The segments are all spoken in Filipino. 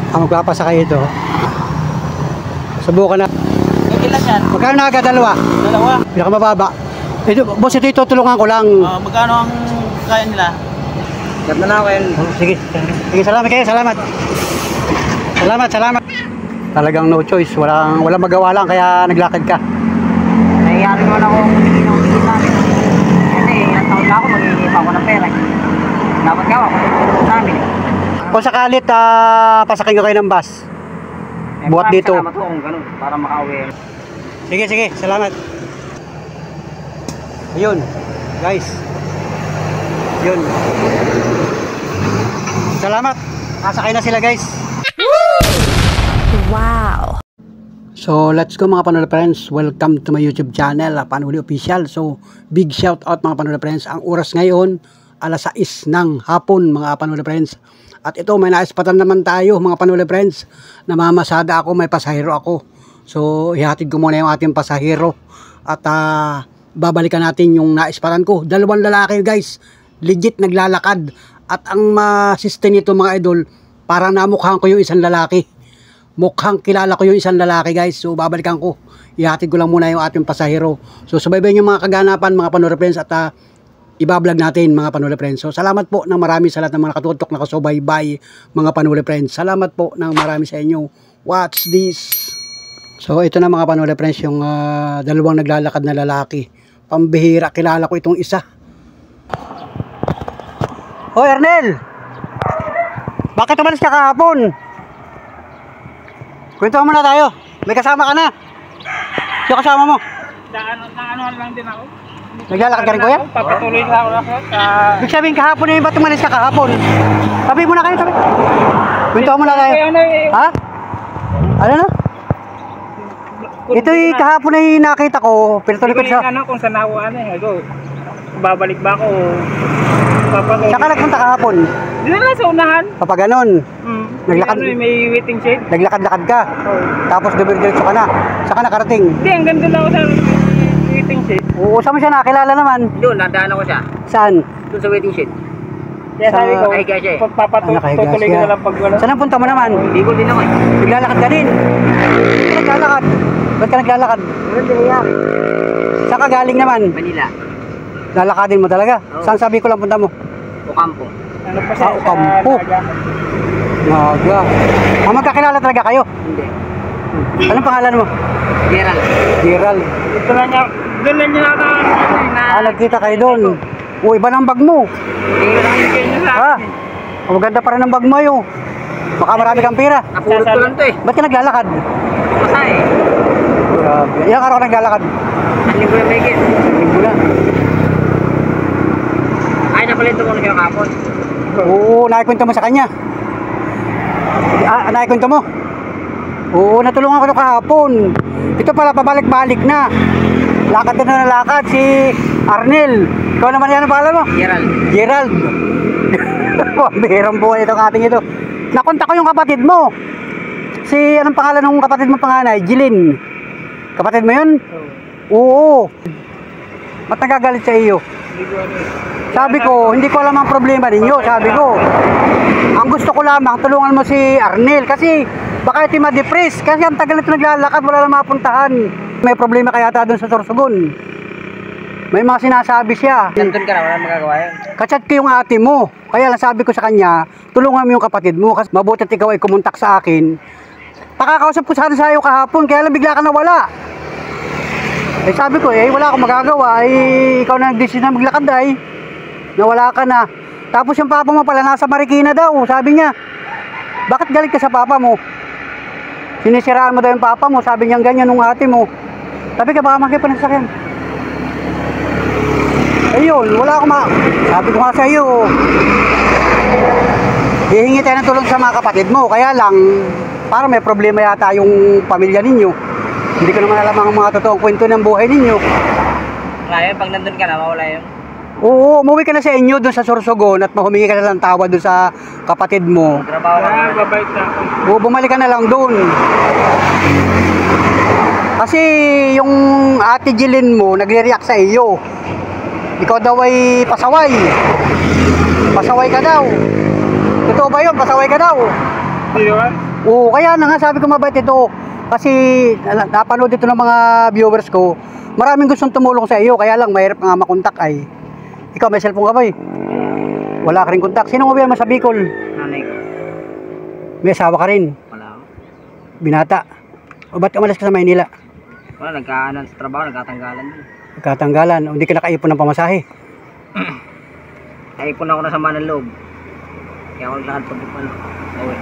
Ang magpapasakay ito. Subukan na. Ilan yan? Magkano na agad? Dalawa? Dalawa. Pinakamababa. Ito, boss, ito tutulungan ko lang. Magkano ang kaya nila? Ganda na ako yan. Sige. Sige, salamat kayo. Salamat. Salamat. Talagang no choice. Walang magawa lang kaya naglakad ka. Nangyayari naman ako hindi namin. Kasi ilang taon na ako mag-iipa ako ng pera. Dapat nga ako namin. Kung sakalit pasakay ko kayo ng bus. Buhat dito. Salamat ko kung ganun para makauwi. Sige. Salamat. Ayun. Guys. Yun. Salamat. Pasakay na sila guys. Wow. So let's go mga Panula Friends. Welcome to my YouTube channel, Panuli Official. So big shout out mga Panula Friends. Ang oras ngayon, alas 6 ng hapon mga Panula Friends. At ito may naispatan naman tayo mga Panula Friends. Namamasada ako, may pasahero ako. So ihatid ko muna yung ating pasahero. At babalikan natin yung naispatan ko. Dalawang lalaki guys. Legit naglalakad. At ang masiste nito mga idol, parang namukhaan ko yung isang lalaki. Mukhang kilala ko yung isang lalaki guys. So babalikan ko. Ihatid ko lang muna yung ating pasahero. So subaybayan yung mga kaganapan mga Panula Friends. At ibablog natin mga Panula Friends. So salamat po ng marami sa lahat ng mga nakatutok, nakasubaybay mga Panula Friends. Salamat po ng marami sa inyo. Watch this. So ito na mga Panula Friends, yung dalawang naglalakad na lalaki. Pambihira, kilala ko itong isa. Hoy Ernel! Bakit umalis ka kahapon? Kwento mo na tayo. May kasama ka na. Sino kasama mo? Naanuhan lang din ako. Naglalakad ka rin kuya? Papatuloy na ako na. Ibig sabihin kahapon na yung ba't umalis ka kahapon? Sabi mo na kayo, sabi. Kwento mo na tayo. Ha? Ano na? Ito yung kahapon na yung nakita ko. Pinatuloy ko sa... Ano kung saan ako babalik ba ako? Papatuloy. Saan ka nagpunta kahapon? Dito lang sa unahan. Papaganon. Naglakad, may waiting shed. naglakad-lakad ka. Tapos dumiretso ka na. Saan ka nakarating? Hindi, hanggang doon ako sa waiting shed. Oo, saan mo siya nakilala naman? Doon, nadaan ako siya. Saan? Doon sa waiting shed. Kaya sabi ko, ay siya eh. Pagpapatuloy ko na lang pag wala. Saan ang punta mo naman? Bicol din ako eh. Naglalakad ka din. Ba't ka naglalakad? Ba't ka naglalakad? Saan ka galing naman? Manila. Lalakadin mo talaga? Oo. Saan sabi ko lang punta mo? Ocampo. Ano pa siya? Ocampo. Naga. Magkakilala talaga kayo? Hindi. Anong pangalan mo? Gerald. Gerald. Ito lang niya. Doon lang niya na. Nagkita kayo doon. O, iba ng bag mo. Hindi lang niya sa Ha? Maganda pa rin ang bag mo yun. Baka marami kang pera. napulot ko lang to eh. Ba't ka naglalakad? Masay. Grabe. Ilang araw ka naglalakad? Linggo na may git. Linggo na. Ay, napalito ko na kayo kapon. Oo, nakikwento mo sa kanya. Nakikwento mo? Oo, natulungan ko ito kahapon. Ito pala, pabalik-balik na. Lakad na lakad si Arnel. Ikaw naman yan ang pangalan mo? Gerald. Gerald. Pambihirang buhay itong ating ito. Nakontak ko yung kapatid mo. Si, anong pangalan ng kapatid mo panganay? Jilin. Kapatid mo yun? Oo. Ba't nagagalit sa iyo? Sabi ko, hindi ko alam ang problema ninyo. Sabi ko, ang gusto ko lamang, tulungan mo si Arnel. Kasi baka ito ma-depress. Kasi ang tagal ito naglalakad, wala lang mapuntahan. May problema kaya ata doon sa Sorsogon. May mga sinasabi siya. Nandun ka na, wala magagawa yun. Kachat ko yung ate mo. Kaya lang sabi ko sa kanya, tulungan mo yung kapatid mo. Kasi mabuti at ikaw ay kumontak sa akin. Pakakausap ko sana sa iyo kahapon, kaya lang bigla ka nawala. Eh sabi ko, wala akong magagawa. Ikaw na nag-decision na maglakad ay. Nawala ka na. Tapos yung papa mo pala nasa Marikina daw. Sabi niya, bakit galit ka sa papa mo? Sinisiraan mo daw yung papa mo. Sabi niya ganyan nung ate mo. Sabi ka, baka makipan sa akin. Ayun, wala akong sabi ko nga sa iyo, hihingi tayo ng tulong sa mga kapatid mo. Kaya lang, parang may problema yata yung pamilya ninyo. Hindi ko naman alam ang mga totoong kwento ng buhay ninyo. Wala yun, pag nandun ka na, mawala yun. Oo, umuwi ka na sa inyo doon sa Sorsogon at humingi ka na lang tawa doon sa kapatid mo. Trabaho ka na. Babait na ako. Oo, bumalik ka na lang doon. Kasi yung ate Jilin mo, nagre-react sa iyo. Ikaw daw ay pasaway. Pasaway ka daw. Totoo ba yun? Pasaway ka daw. Hindi naman. Oo, kaya na nga sabi ko mabait ito. Kasi napanood ito ng mga viewers ko. Maraming gustong tumulong sa iyo, kaya lang mahirap nga makontak ay. Ikaw may cellphone ka ba eh? Wala ka rin kontak. Sino mo ba sa Bicol? Nanay ko. May asawa ka rin? Wala ako. Binata? O ba't umalis ka sa Maynila? Wala, nagkaanan sa trabaho, nagkatanggalan din. Nagkatanggalan, o hindi ka nakaipon ng pamasahe? Naipon ako na sa Manaloob. Kaya ako lahat pagpupan. Uwi.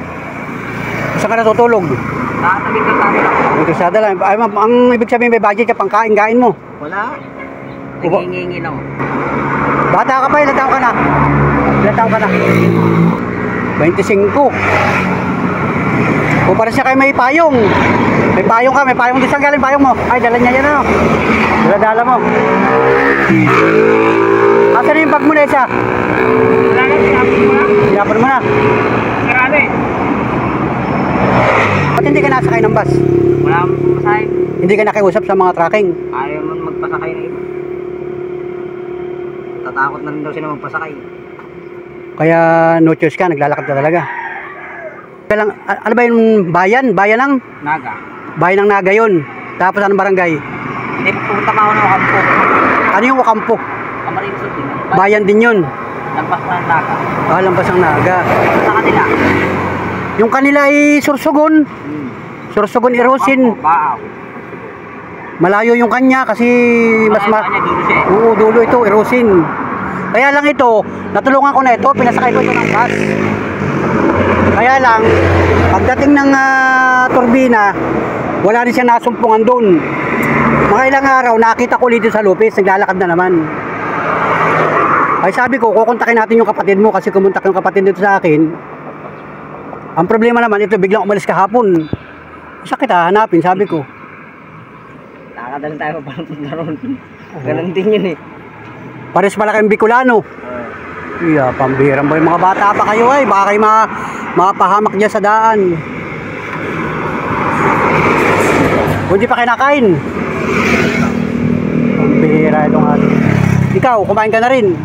Saan ka natutulog? Tatabing ka sabi ako. May kasada lang. Ay, ang ibig sabihin may budget ka pang kain-kain mo. Wala. Nagingingin ako. Bata ka pa, ilang taon ka na? Ilang taon ka na? 25. O para siya kayo may payong. May payong ka, may payong din. Saan galing payong mo? Ay, dala niya yan ano. Dala mo. Asan na yung bag mo na isa? Wala na, sinapin mo na. Sinapin mo na. Sarado eh. Ba't hindi ka nasakay ng bus? Wala akong masahe. Hindi ka nakiusap sa mga tracking? Ayaw mo magpasakay na iba. Tatakot na rin daw sila magpasakay. Kaya no choice ka, naglalakad ka talaga. Kaya lang, ano ba yung bayan? Bayan ng? Naga. Bayan ng Naga yun. Tapos anong barangay? Hindi, pupunta pa ako ng Wakampo. Ano yung Wakampo? Camarinesot din. Bayan din yun. Lampas na ng Naga. Ah, lampas ang Naga. Sa kanila. Yung kanila ay Sursogon. Sursogon, Erosin. Baaw. Malayo yung kanya kasi mas Kanya dulo siya eh. Oo, dulo ito, Erosin. Kaya lang ito, natulungan ko na ito, pinasakay ko ito ng bus. Kaya lang, pagdating ng turbina, wala rin siya nasumpungan doon. Mga ilang araw, nakita ko dito sa Lopez, naglalakad na naman. Ay sabi ko, kukontakin natin yung kapatid mo kasi kumontak yung kapatid dito sa akin. Ang problema naman, ito biglang umalis kahapon. Sakit hanapin, sabi ko. Nakakadalan tayo pa ng ron. Ganun din yun eh. Pares pala kayong Bicolano. Iya, pambihirang boy. Mga bata pa kayo ay, baka kayo mapahamak dyan sa daan. Kung di pa kayo nakain. Pambihira itong atin. Ikaw, kumain ka na rin.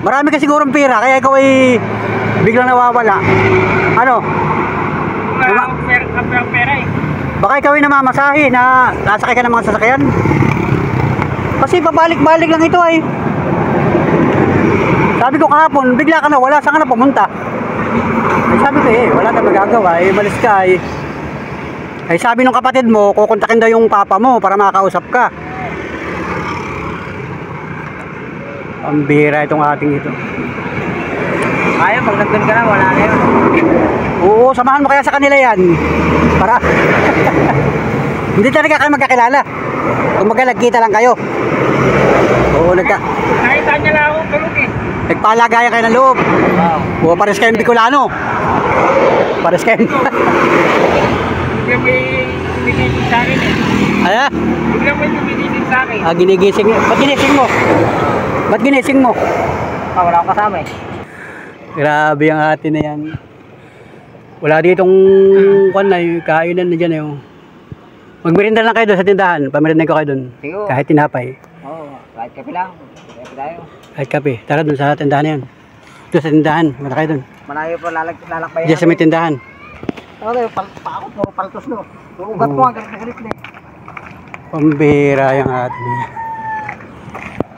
Marami ka sigurong pera, kaya ikaw ay biglang nawawala. Ano? Wala akong pera eh. Baka ikaw ay namamasahe na nasakay ka ng mga sasakyan. Kasi pabalik-balik lang ito ay. Sabi ko kahapon, bigla ka na, wala, saan ka na pumunta? Ay sabi ko wala na magagawa, malis ka ay. Ay sabi nung kapatid mo, kukontakin daw yung papa mo para makakausap ka. Ang bira itong ating ito. Ayaw, pag nandun ka na, wala na yun. Oo, samahan mo kaya sa kanila yan. Para hindi talaga kayo magkakilala. Kung magkalagkita lang kayo. Oo, Nakita niya lang ako tulog eh. nagpalagayan kayo ng loob. Wow. Oo, pares kayong Bicolano. Pares kayong Biglang may gumigising sa akin eh. Ano? Biglang may gumigising sa akin. Ginigising. Ba't ginising mo? Ba't ginising mo? Wala akong kasama eh. Grabe ang atin na yan. Wala ditong kwan na yung kainan na dyan yung. Magmerinda lang kayo doon sa tindahan. Pamerinda ko kayo doon. Siguro. Kahit tinapay. Oo, kahit kape lang. Kape tayo. Kahit kape. Tara doon sa tindahan na yan. Doon sa tindahan. Mara kayo doon. Malayo pa lalakbayan. Diyan sa may tindahan. Okay, paakot mo, paltos no. Ugat mo hanggang galit na eh. Pambira yung atin.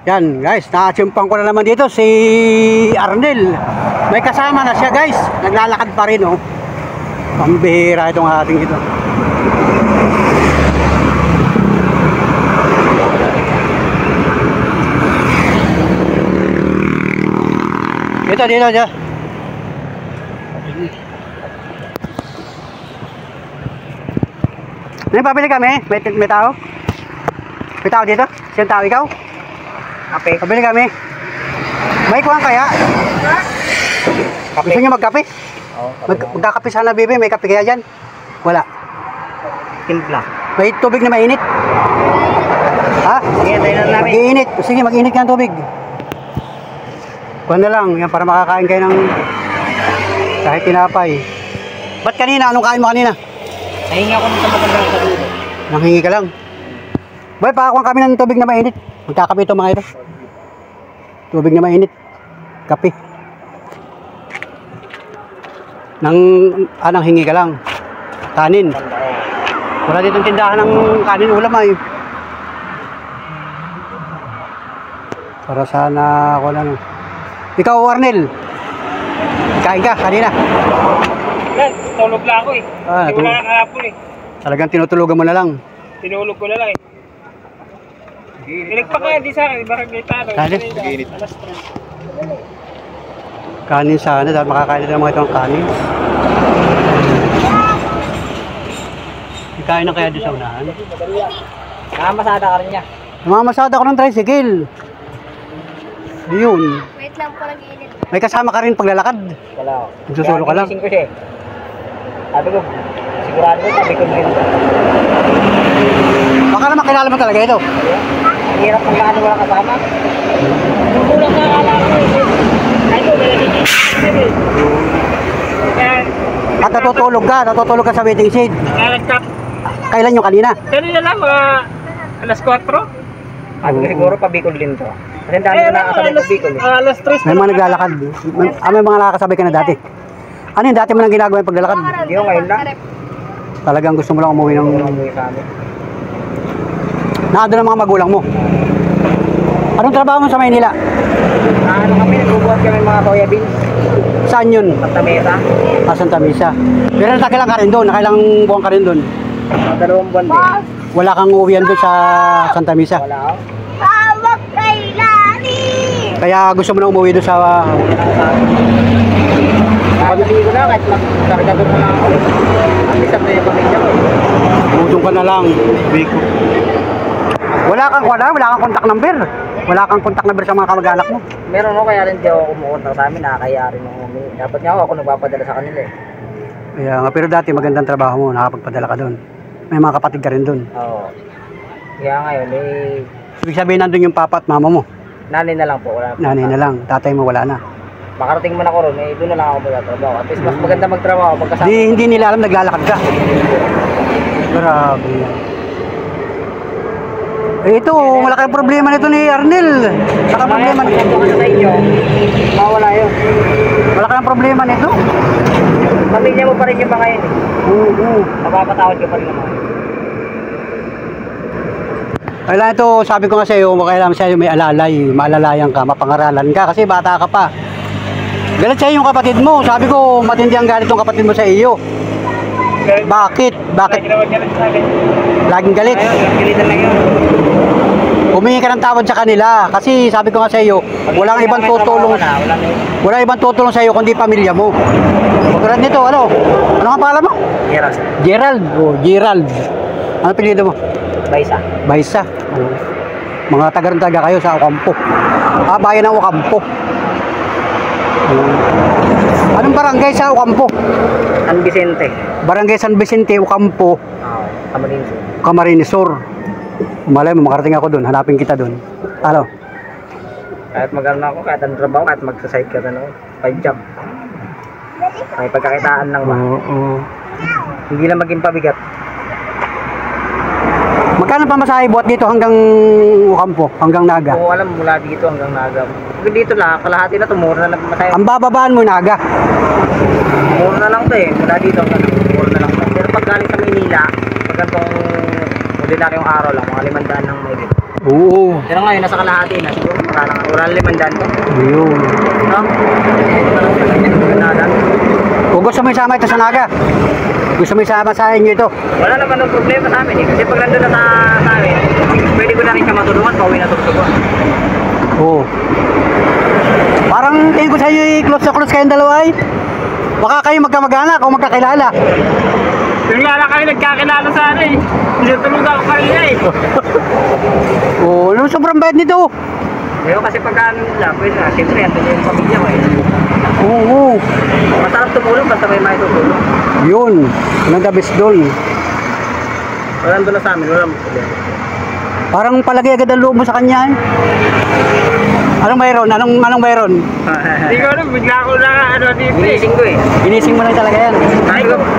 Yan guys, nakachimpan ko na naman dito si Arnel. May kasama na siya guys. Naglalakad pa rin oh. Pambira itong ating ito. Dito dyan. May pabili kami? May tao? May tao dito? Siyang tao ikaw? Kape. Pabili kami. May kuhan kaya? Kape. Gusto nyo magkape? Oo, Magkakape sana bebe, may kape kaya dyan? Wala. Timpla. May tubig na mainit? Ha? Sige, tayo na namin. Mag-iinit. Sige, mag-iinit ka ng tubig. Kuhan na lang, yan para makakain kayo ng kahit tinapay. Ba't kanina? Anong kain mo kanina? Nahinga ko sa magandang sa dulo. Nanghingi ka lang. Boy, pakakuha kami ng tubig na mainit. Magkakape ito mga ito. Tubig na mainit. Kape. Nang hingi ka lang. Kanin. Wala ditong tindahan ng kanin ulam ay. Para sana ako lang. Ikaw, Arnel. Kain ka kanina. Tulog lang ako eh. Hindi wala nang hapon eh. Talagang tinutulugan mo na lang. Tinulog ko na lang eh. Pinagpa kaya di sa akin, barangay talo. Kanin? Kanin sana, dahil makakain na mga itong kanin. Ikain na kaya doon sa unahan? Nakamasada ka rin niya. Namamasada ko ng tricycle. Yun. Wait lang po, nag-iinit. May kasama ka rin paglalakad. Wala ako. Nagsusulo ka lang. Kaya ko siya eh. Sabi ko, sigurado ko, sabi ko rin. Baka naman kilala mo talaga ito. Ang hirap ng kaano wala kasama. Kulang na akala ko eh. Ay ko, nalagigit. At natutulog ka sa waiting shed. Nalagkap. Kailan yung kanina? Kanina lang, mga alas 4. Sabi ko siguro pabikol din to. Kasi dami ko nakasabay sa Bicol eh. Alas 3 May mga naglalakad. May mga nakakasabay ka na dati. Ano yung dati mo nang ginagawa yung paglalakad? Hindi ko ngayon lang. Talagang gusto mo lang umuwi ng... Umuwi sa amin. Nakado ng mga magulang mo. Anong trabaho mo sa Maynila? Ano kami, nagbubuhat kami mga soya beans. Saan yun? Santa Mesa. Santa Mesa. Pero nakailang ka rin doon? Nakailang buwan ka rin doon? 2 buwan din. Wala kang uwian doon sa Santa Mesa? Wala ako. Tawag kay Lani! Kaya gusto mo na umuwi doon sa... Kahit hindi ko na, kahit magkargador ko na ako. Ang isang na yung pamilya ko. Budong ka na lang. Biko. Wala kang contact number. Wala kang contact number sa mga kamag-anak mo. Meron ako, kaya rin di ako kumukontak sa amin, nakakaya rin ako humingi. Dapat nga ako nagpapadala sa kanila eh. Kaya nga, pero dati magandang trabaho mo, nakapagpadala ka doon. May mga kapatid ka rin doon. Oo. Kaya ngayon eh, Ibig sabihin nandun yung papa at mama mo. nanay na lang po. Wala po. Nanay na lang, tatay mo wala na. Makarating man ako ron, eh doon na lang ako magtatrabaho. At least mas maganda magtrabaho pagkasama. Hindi nila alam naglalakad ka. Grabe. Eh ito, malaki problema nito ni Arnel. Malaki problema nito. Kung ano sa inyo, mawala yun. Malaki ang problema nito. Pamilya mo pa rin yung mga yun eh. Oo. Mapapatawad ka pa rin naman. Kailangan ito, sabi ko nga sa iyo, kailangan sa iyo may alalay, maalalayan ka, mapangaralan ka kasi bata ka pa. Galit sa iyo yung kapatid mo. Sabi ko, matindi ang galit ng kapatid mo sa iyo. Bakit? Bakit? Lagi naman galit sa akin. Laging galit. Ayun, galitan lang yun. Humingi ka ng tawad sa kanila kasi sabi ko nga sa iyo, walang ibang tutulong. Walang ibang tutulong sa iyo kundi pamilya mo. Pagkarat nito, ano? Ano ang pangalan mo? Yeras. Gerald. Oh, Gerald. Ano apelyido mo? Baisa. Baisa. Oh. Mga taga kayo sa Ocampo. Bayan ng Ocampo. Anong barangay sa Ocampo? San Vicente. Barangay San Vicente, Ocampo, Camarines. Camarines Sur. Malay mo, makarating ako doon. Hanapin kita doon. Ano? Kahit mag-ano ako, kahit ang trabaho, kahit mag-side ka na 5 job. May pagkakitaan lang ba? Oo. Hindi na maging pabigat. Magkano pa masahe buhat dito hanggang Ocampo, hanggang Naga? Kung alam mula dito hanggang Naga. Kung dito lang, kalahati na ito, mura na nagmasaya. Ang bababaan mo Naga. Mura na lang ito eh, mula dito hanggang mura na lang ito. Pero pag galing sa Maynila, pag itong ordinaryong araw lang, mga 500 ng mahigit. Oo. Pero ngayon, nasa kalahati na, siguro wala lang 500 to. Ayun. No? Kung gusto mo isama ito sa Naga, gusto mo isama sa inyo ito. Wala naman ng problema sa amin eh. Kasi pag nandun na sa amin, pwede ko na rin siya matulungan, pauwi na tugtugan. Oo. Parang tingin ko sa inyo close na close kayong dalawa ay. Baka kayo magkamag-anak o magkakilala. Kaya kayo nagkakilala sa ano eh. Sinutulog ako kanina eh. Oo, ano sobrang bayad nito? Ngayon kasi pagka ano nila, pwede na. Siyempre, andun yung pamilya ko eh. Oo. Masarap tumulong basta may maitutulong. Yun. Anong the best doon? Wala nandun na sa amin, wala mo problema. Parang palagi agad ang loob mo sa kanya eh. Anong mayroon? Anong mayroon? Hindi ko alam, bigla ko na ano dito eh. Ginising ko eh. Ginising mo lang talaga yan.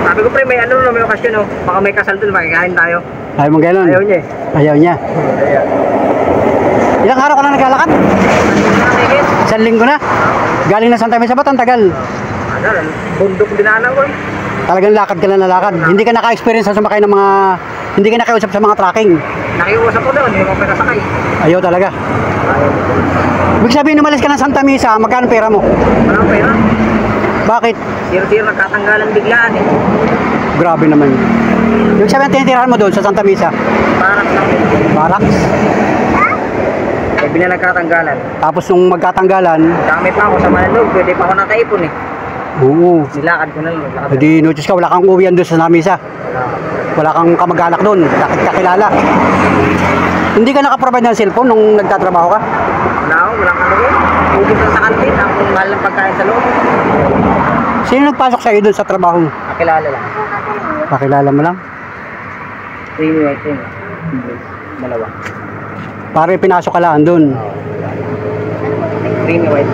Sabi ko pre, may ano may okasyon oh. Baka may kasal dun, makikain tayo. Ayaw mo gano'n? Ayaw niya eh. Ayaw niya. Ilang araw ka na naglalakad? Isang linggo na. Galing na Santa Mesa ba? Ang tagal. Ano, bundok dinaanan ko eh. Talagang lakad ka lang na lakad. Hindi ka naka-experience sa sumakay ng mga, hindi ka nakiusap sa mga tracking. Nakiusap ko doon, hindi mo pera sakay. Ayaw talaga. Ibig sabihin, umalis ka ng Santa Misa, magkano pera mo? Walang pera. Bakit? Zero-zero nagkatanggalan biglaan eh. Grabe naman. Ibig sabihin, tinitirahan mo doon sa Santa Misa. Parang lang. Barracks. Eh, bila nagkatanggalan. Tapos nung magkatanggalan, Dami pa ako sa Manalog, pwede pa ako nakaipon eh. oo. Nilakad ko na lang. Nilakad Hindi, notice ka, wala kang uwian doon sa Santa Misa. Wala kang kamag-anak doon, kakilala. Hindi ka nakaprovide ng cellphone nung nagtatrabaho ka? Wala ako, walang ano rin. Ubus lang sa kantin, ang mahal ng pagkain sa loob. Sino nagpasok sa'yo doon sa trabaho mo? Nakilala lang. Kakilala mo lang? Creamy white yun. Dalawa. Pare, pinasok ka lang doon. Creamy white.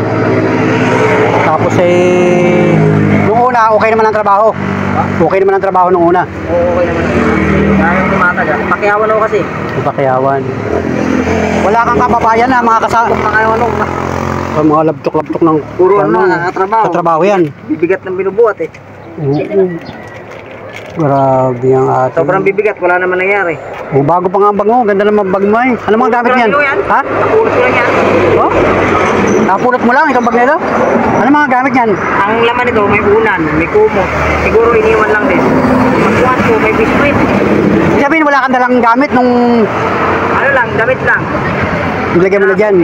Tapos nung una, okay naman ang trabaho. Okay naman ang trabaho nung una. Oo, okay naman. Kaya yung tumatagal. Pakiyawan ako kasi. Ipakiyawan. Wala kang kababayan na mga Pakiyawan ako. mga labtok-labtok ng Puro ano, nakatrabaho. katrabaho yan. Bibigat ng binubuhat eh. Oo. Grabe ang ating. Sobrang bibigat, wala naman nangyari. Oh, bago pa nga ang bag mo. Ganda naman bag mo eh. Ano mga gamit niyan? Ha? Napulot ko lang yan. Oh? Napulot mo lang itong bag nito? Ano mga gamit niyan? Ang laman nito, may unan, may kumot. Siguro iniwan lang din. Pagkuhan ko, may biskuit. Ibig sabihin wala kang dalang gamit nung Ano lang, damit lang. ilagay mo na dyan.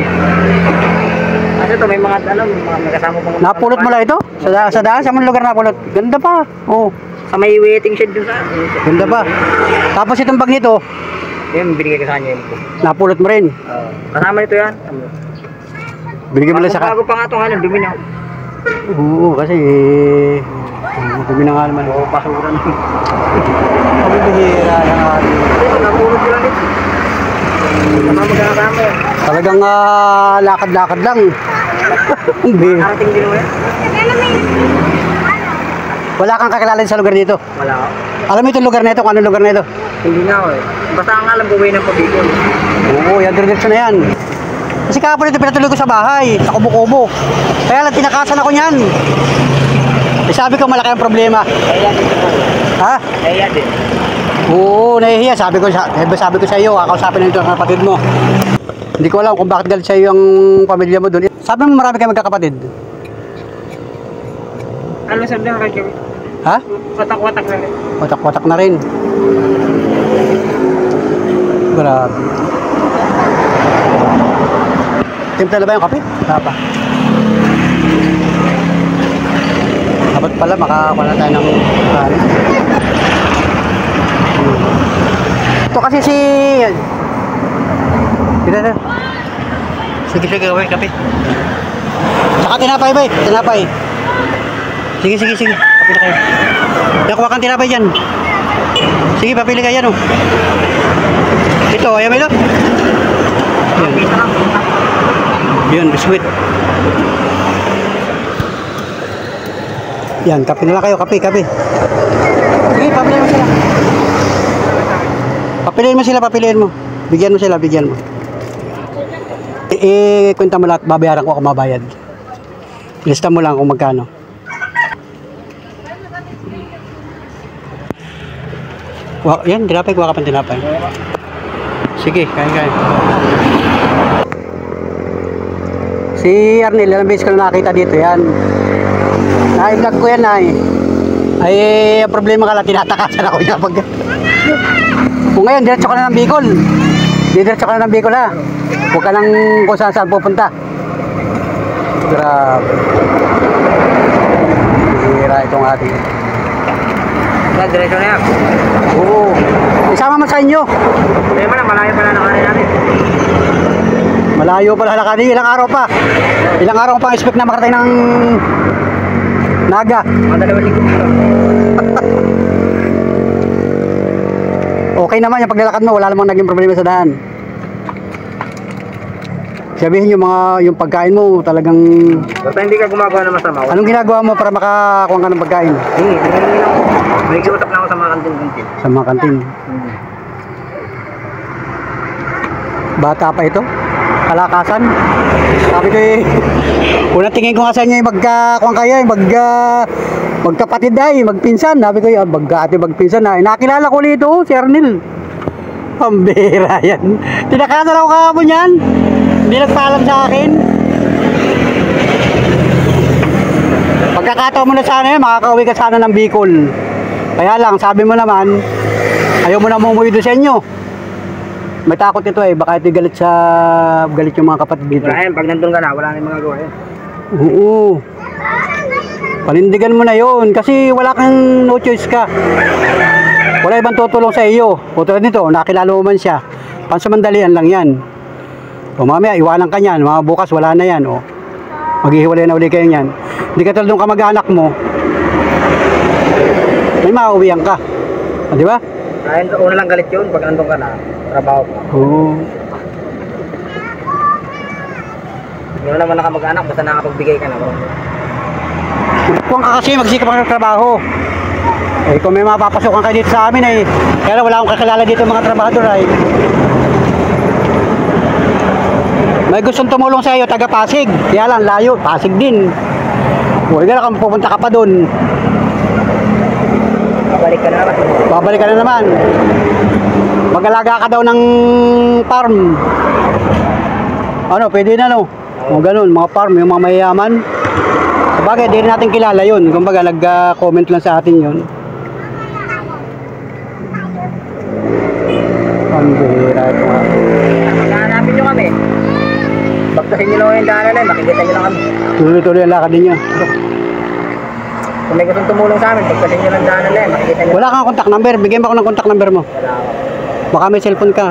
Ano to, may mga ano, may kasama pang... Napulot mo lang ito? Sa daan? Sa mga lugar napulot? Ganda pa. Oh, Sa may waiting shed dun sa... ganda pa. Tapos itong bag nito, Yun, binigay ko sa kanya yun. napulot mo rin. Kasama nito yan. Binigyan mo lang sa Bago pa nga itong ano, dumi na. Oo, kasi dumi na nga naman. Oo, basura na. Ang bihira ng ating. Ito, napulot ko lang dito. Sama magkakasama yan. Talagang lakad-lakad lang. Ang bihira. Narating din mo yan? Wala kang kakilala sa lugar nito. Wala ako. Alam mo itong lugar na ito, kung anong lugar na ito? Hindi nga ako eh. Basta ang alam, buhay ng pabikol. Oo, yan diretso na yan. Kasi kahapon ito pinatuloy ko sa bahay, sa kubo-kubo. Kaya lang tinakasan ako niyan. Eh, sabi ko malaki ang problema. Kaya din ito. Ha? Kaya din. Oo, nahihiya. Sabi ko sa iyo, kakausapin nito ang kapatid mo. Hindi ko alam kung bakit galit sa iyo ang pamilya mo doon. Sabi mo marami kayo magkakapatid. Ano sabi ng radyo? Ha? Watak-watak na rin. Watak-watak na rin. Grabe. Timpla na ba yung kape? Pa. Dapat pala makakuha na tayo ng kanin. Ito kasi si... Dito. Sige, gawin kape. Saka tinapay ba eh? Tinapay. Sige. Kape na kayo. Nakuha kang tinapay dyan. Sige, papili ka yan oh. Ito, ayaw mo ito? Yan. Yun, biskuit. Yan, kape na lang kayo, kape. Sige, papiliin mo sila. Papiliin mo. Bigyan mo sila. Kwenta mo lahat, babayaran ko ako mabayad. Lista mo lang kung magkano. Yan, tinapay, kuha ka pang tinapay. Sige, kain. Si Arnel, ilang beses ko na nakita dito yan. Na-vlog ko yan ay problema ka lang, tinatakasan ako niya pag... Kung ngayon, diretso ka na ng Bicol. Diretso ka na ng Bicol ha. Huwag ka nang kung saan pupunta. Grabe. Hira itong ating. Diretso na yan. Oo. Isama mo sa inyo. Problema na, malayo pala na kanin natin. Malayo pala lakarin. Ilang araw pa. Ilang araw pang expect na makarating ng Naga. Mga 2 linggo. Okay naman yung paglalakad mo. Wala namang naging problema sa daan. Sabihin yung pagkain mo talagang... Basta hindi ka gumagawa ng masama. Anong ginagawa mo para makakuha ka ng pagkain? Hindi lang. May kiusap na ako sa mga kantin. Sa mga kantin. Bata pa ito? kalakasan. Sabi ko eh, unang tingin ko nga sa inyo yung magkakuan kayo, magkapatid ay, magpinsan. Sabi ko yung magpinsan na. Nakilala ko ulit ito, si Arnel. Pambira yan. Tinakasan ako kahapon yan. Hindi nagpaalam sa akin. Pagkakataon mo na sana yun, makakauwi ka sana ng Bicol. Kaya lang, sabi mo naman, ayaw mo na mumuwi doon sa inyo. May takot ito eh, baka ito galit yung mga kapatid dito. Wala yan, pag nandun ka na, wala na yung mga gawa yan. Oo. Panindigan mo na yun, kasi wala kang no choice ka. Wala ibang tutulong sa iyo. O tulad nito, nakilala mo man siya. Pansamandalian lang yan. O mamaya, iwanan ka niyan. Mga bukas, wala na yan. O, maghihiwalay na uli kayo niyan. Hindi ka tulad ng kamag-anak mo. May mauwihan ka. O, di ba? Kaya una lang galit yun, pag nandun ka na, trabaho ka. Oo. Yun naman nakamag-anak, basta nakapagbigay ka na. Kung ka kasi magsikap ka ng trabaho. Eh kung may mapapasokan kayo dito sa amin eh, kaya wala akong kakilala dito mga trabahador ay. May gustong tumulong sa iyo, taga Pasig. Kaya lang layo, Pasig din. Huwag ka lang pupunta ka pa doon. Babalik ka na naman. Babalik ka na naman. Mag-alaga ka daw ng farm. Ano, pwede na no? O ganun, mga farm, yung mga mayayaman. Sabagay, di rin natin kilala yun. Kumbaga, nag-comment lang sa atin yun. Pambihira ito nga. Maghanapin nyo kami. Bagtasin nyo lang yung daanan na, makikita nyo lang kami. Tuloy-tuloy ang lakad ninyo. Kung may gustong tumulong sa amin, bagtasin nyo lang daanan na, makikita nyo. Wala kang contact number. Bigyan mo ako ng contact number mo. Wala ako. Baka may cellphone ka.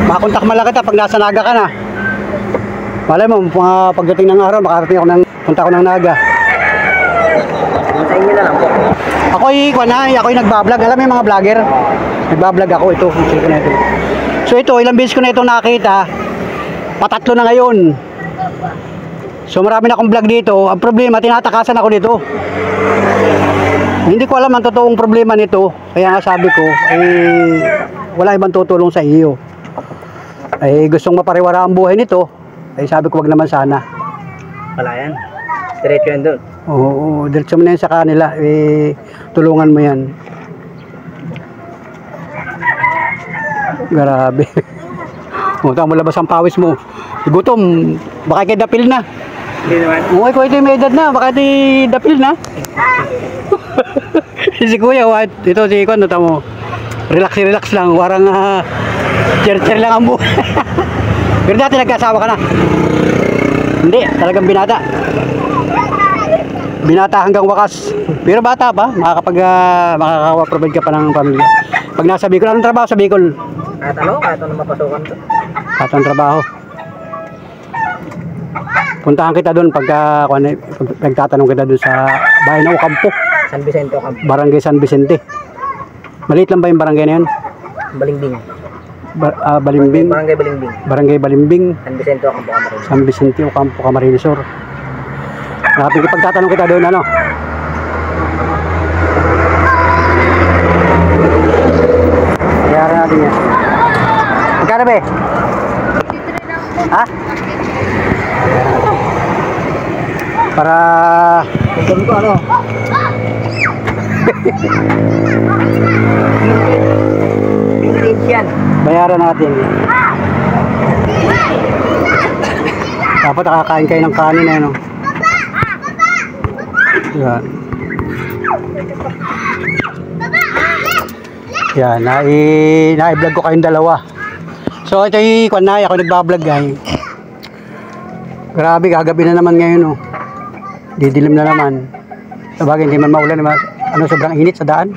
Makakontak mo lang kita pag nasa Naga ka na. Malay mo, pagdating ng araw, makarating ako punta ko ng Naga. Sa inyo na lang po. Ako'y nagbablog. Alam mo yung mga vlogger? Nagbablog ako ito. So ito, ilang beses ko na ito nakita. Patatlo na ngayon. So marami na akong vlog dito. Ang problema, tinatakasan ako dito. Hindi ko alam ang totoong problema nito. Kaya nga sabi ko, wala ibang tutulong sa iyo. Gustong mapariwara ang buhay nito. Sabi ko, wag naman sana. Wala yan. Diretso yan doon. Oo, diretso mo na yan sa kanila. Tulungan mo yan. Grabe. Tama mo labas ang pawis mo. Gutom. Baka kayo dapil na. Hindi naman. Okay, kung ito may edad na. Baka ito dapil na. Si Kuya, ito si Kwan, mo. Relax lang. Warang cher-cher lang ang buhay. Pero dati nagkasawa ka na. Hindi, talagang binata. Binata hanggang wakas. Pero bata pa, makakaprovide ka pa ng pamilya. Pag nasa Bicol, anong trabaho sa Bicol? Kahit ano mapasukan to. Kahit anong trabaho. Puntahan kita doon pagka nagtatanong kita doon sa bahay ng Ocampo. San Vicente Ocampo. Barangay San Vicente. Maliit lang ba yung barangay na yun? Balimbing. Balimbing. Barangay Balimbing. Barangay Balimbing. San Vicente Ocampo, Camarines. San Vicente Ocampo, Camarines Sur. Pagtatanong kita doon, ano? Kaya natin yan. Magkano ba eh? Ha? Para... Kung ko ano? Yan. Bayaran natin. Dapat nakakain kayo ng kanin na ano. Yan. Yan, nai-vlog ko kayong dalawa. So ito yung kunay, ako nagbablog ay. Grabe, gagabi na naman ngayon oh. Didilim na naman. Sabagay, hindi man maulan naman. Ano, sobrang init sa daan.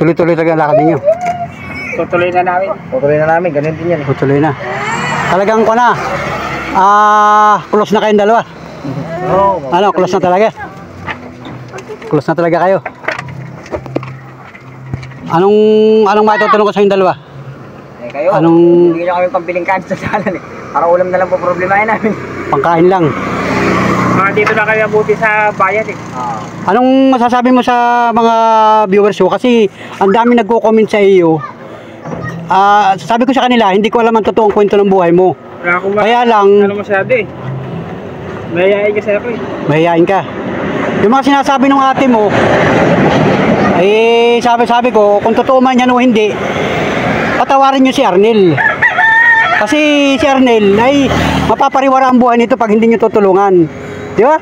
Tuloy-tuloy talaga ang lakad ninyo. Tutuloy na namin. Ganun din yan. Tuloy na. Talagang ko na. Close na kayong dalawa. Oo. Ano, close na talaga. Close na talaga kayo. Anong matutulong ko sa inyong dalawa? Kayo, hindi nyo kami pambiling kain sa salan eh. Para ulam na lang po problemahin namin. Pangkain lang. Dito na kayo abuti sa bayan eh. Anong masasabi mo sa mga viewers ko? Kasi ang dami nagko-comment sa iyo sabi ko sa kanila, hindi ko alam ang totoong kwento ng buhay mo. Kaya lang, Ano masyado eh. Mayayain kasi ako eh. mahihain ka. Yung mga sinasabi ng ate mo, eh, sabi ko, kung totoo man yan o hindi, patawarin nyo si Arnel. Kasi si Arnel ay mapapariwara ang buhay nito pag hindi nyo tutulungan. Di ba?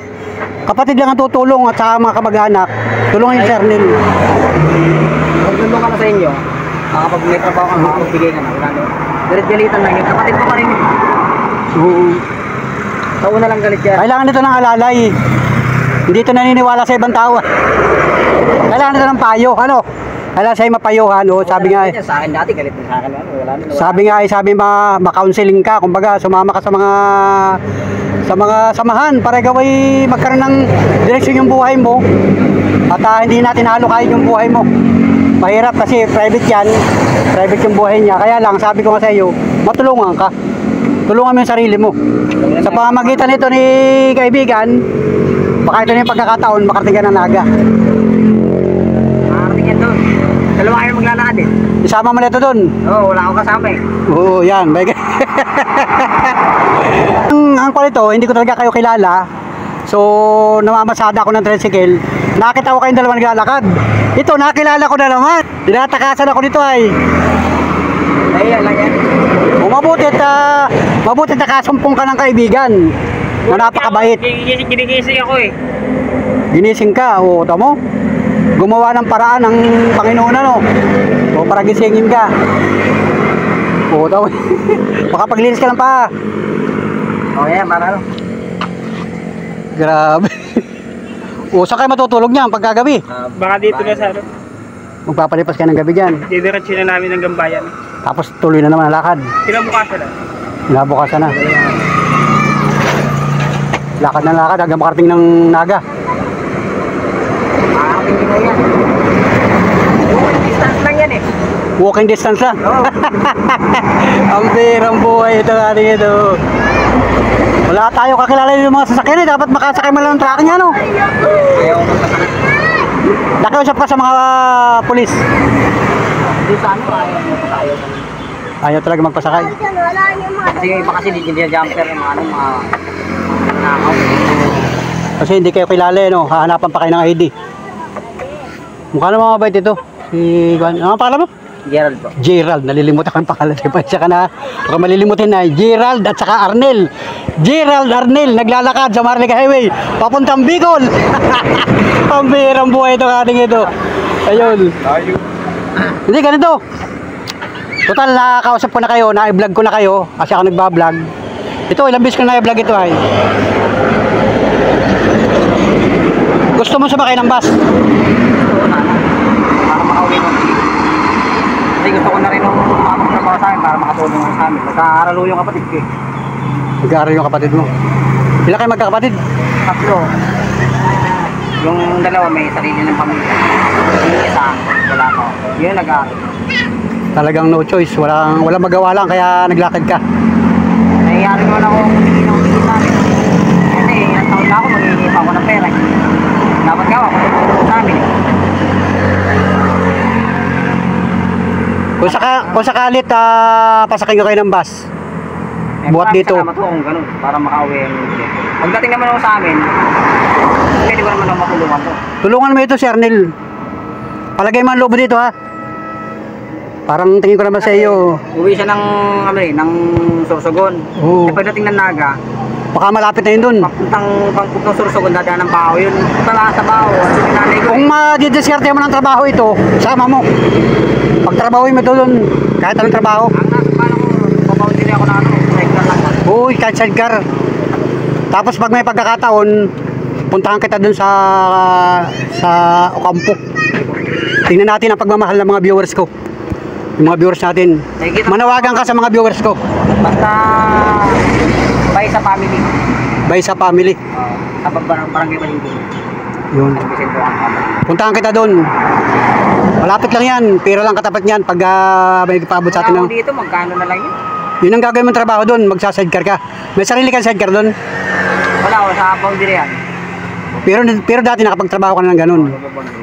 Kapatid lang ang tutulong at saka mga kamag-anak, tulungan nyo si Arnel. Pag nandun ka na sa inyo, kapag may trabaho ka, makapagbigay ka na. Wala na. Galit-galitan lang yun. Kapatid mo pa rin yun. Oo. Sa una lang galit yan. Kailangan nito ng alalay. Hindi ito naniniwala sa ibang tao. Kailangan nito ng payo. Ano? Kailangan sa'yo mapayuhan. O, sabi nga eh. Sa akin dati, galit na sa akin. Wala na. Sabi nga eh, sabi ma-counseling ka. Kumbaga, sumama ka sa mga samahan para ikaw ay magkaroon ng direksyon yung buhay mo. At hindi natin halukayin yung buhay mo. Mahirap kasi private yan. Private yung buhay niya. Kaya lang, sabi ko nga sa iyo, matulungan ka. Tulungan mo yung sarili mo. Sa pamamagitan nito ni kaibigan, baka ito na yung pagkakataon, makarating ka ng Naga. Makarating yan doon. Dalawa kayo maglalakad eh. Isama mo na ito doon. Oo, wala akong kasama eh. Oo, yan. Ang kwalito, hindi ko talaga kayo kilala. So, namamasada ako ng tricycle. Nakita ko kayong dalawa naglalakad. Ito, nakilala ko na naman. Tinatakasan ako dito ay. Ay, lang yan. Mabuti at nakasumpong ka ng kaibigan na napakabait. Ginigising ako eh. Ginising ka, o tamo? Gumawa ng paraan ng Panginoon ano? O para gisingin ka. O tamo? Baka paglinis ka lang pa. O yan, para ano? Grabe. O saan kayo matutulog niyan pagkagabi? Baka dito na sa ano. Magpapalipas ka ng gabi dyan. Didiretso na namin ng Gambayan. Tapos tuloy na naman ang lakad. Kinabukasan na. Nabukasan na. Lakad na lakad hanggang makarating ng Naga. Makarating din na yan. Distance lang yan eh. Walking distance lang. Oo. Ang birang buhay ito ating ito. Wala tayo kakilala yung mga sasakyan eh. Dapat makasakay mo lang ng truck niya no. Ayaw ko magkasakit. Nakiusap pa sa mga pulis. Hindi sa ano, ayaw ko. Ayaw talaga magpasakay. Wala niyo mga Kasi yung iba kasi hindi jumper yung mga ano, mga nakaw. Kasi hindi kayo kilala eh no. Hahanapan pa kayo ng ID. Mukha naman mabait ito. Si Juan. Ano ang pangalan mo? Gerald po. Gerald, nalilimutan ko ang pangalan. Siya ka na, baka malilimutin na. Gerald at saka Arnel. Gerald Arnel, naglalakad sa Marlica Highway, papuntang Bicol. Ang birang buhay ito ating ito. Ayun. Hindi, ganito. Total, nakakausap ko na kayo, na-vlog ko na kayo, kasi ako nagbablog. Ito, ilang beses ko na-vlog ito ay. Gusto mo sumakay ng bus? Oo na. Para makauwi mo. Kasi gusto ko na rin nung makapagtrabaho sa akin para makatulong sa amin. Nagkaaralo yung kapatid ko eh. Nag-aaral yung kapatid mo. Ilan kayo magkakapatid? Tatlo. Yung dalawa may sarili ng pamilya. Yung isa, wala ko. Yun nag-aaral. Talagang no choice, walang magawa lang kaya naglakad ka. Nangyayari naman ako humingi ng humingi sa amin. Kasi ilang taon na ako, maghihingi pa ako ng pera. Dapat nga ako tutulong sa amin. Kung sakalit pasakay ko kayo ng bus, buhat dito. Salamat ko kung ganun, para makauwi ang video. Pagdating naman ako sa amin, pwede ko naman ako matulungan to. Tulungan mo ito si Arnel. Palagay mo ang loob mo dito ha. Parang tingin ko naman sa iyo. Uwi siya ng, ng Sorsogon. Oo. Eh pagdating ng Naga, Baka malapit na yun dun. papuntang Sorsogon, dadaan ng Bao yun. Punta sa Bao, at yung nanay ko. Kung madidiskarte mo ng trabaho ito, sama mo. Pagtrabahoin mo ito dun, kahit anong trabaho. Ang nasa paano ko, papaw din ako na sidecar lang. Uy, kahit sidecar. Tapos pag may pagkakataon, puntahan kita dun sa Ocampo. Tingnan natin ang pagmamahal ng mga viewers ko. Yung mga viewers natin. Manawagan ka sa mga viewers ko. Basta, bay sa family. Bay sa family. Sa barangay Malinggo. Yun. Ang Vicente ang kamay. Puntahan kita dun. Malapit lang yan. Pira lang katapat niyan pag may paabot sa atin ng... Dito, magkano na lang yun? Yun ang gagawin mong trabaho dun. Magsa-sidecar ka. May sarili kang sidecar dun. Wala ko, sa boundary yan. Pero dati nakapagtrabaho ka na ng ganun.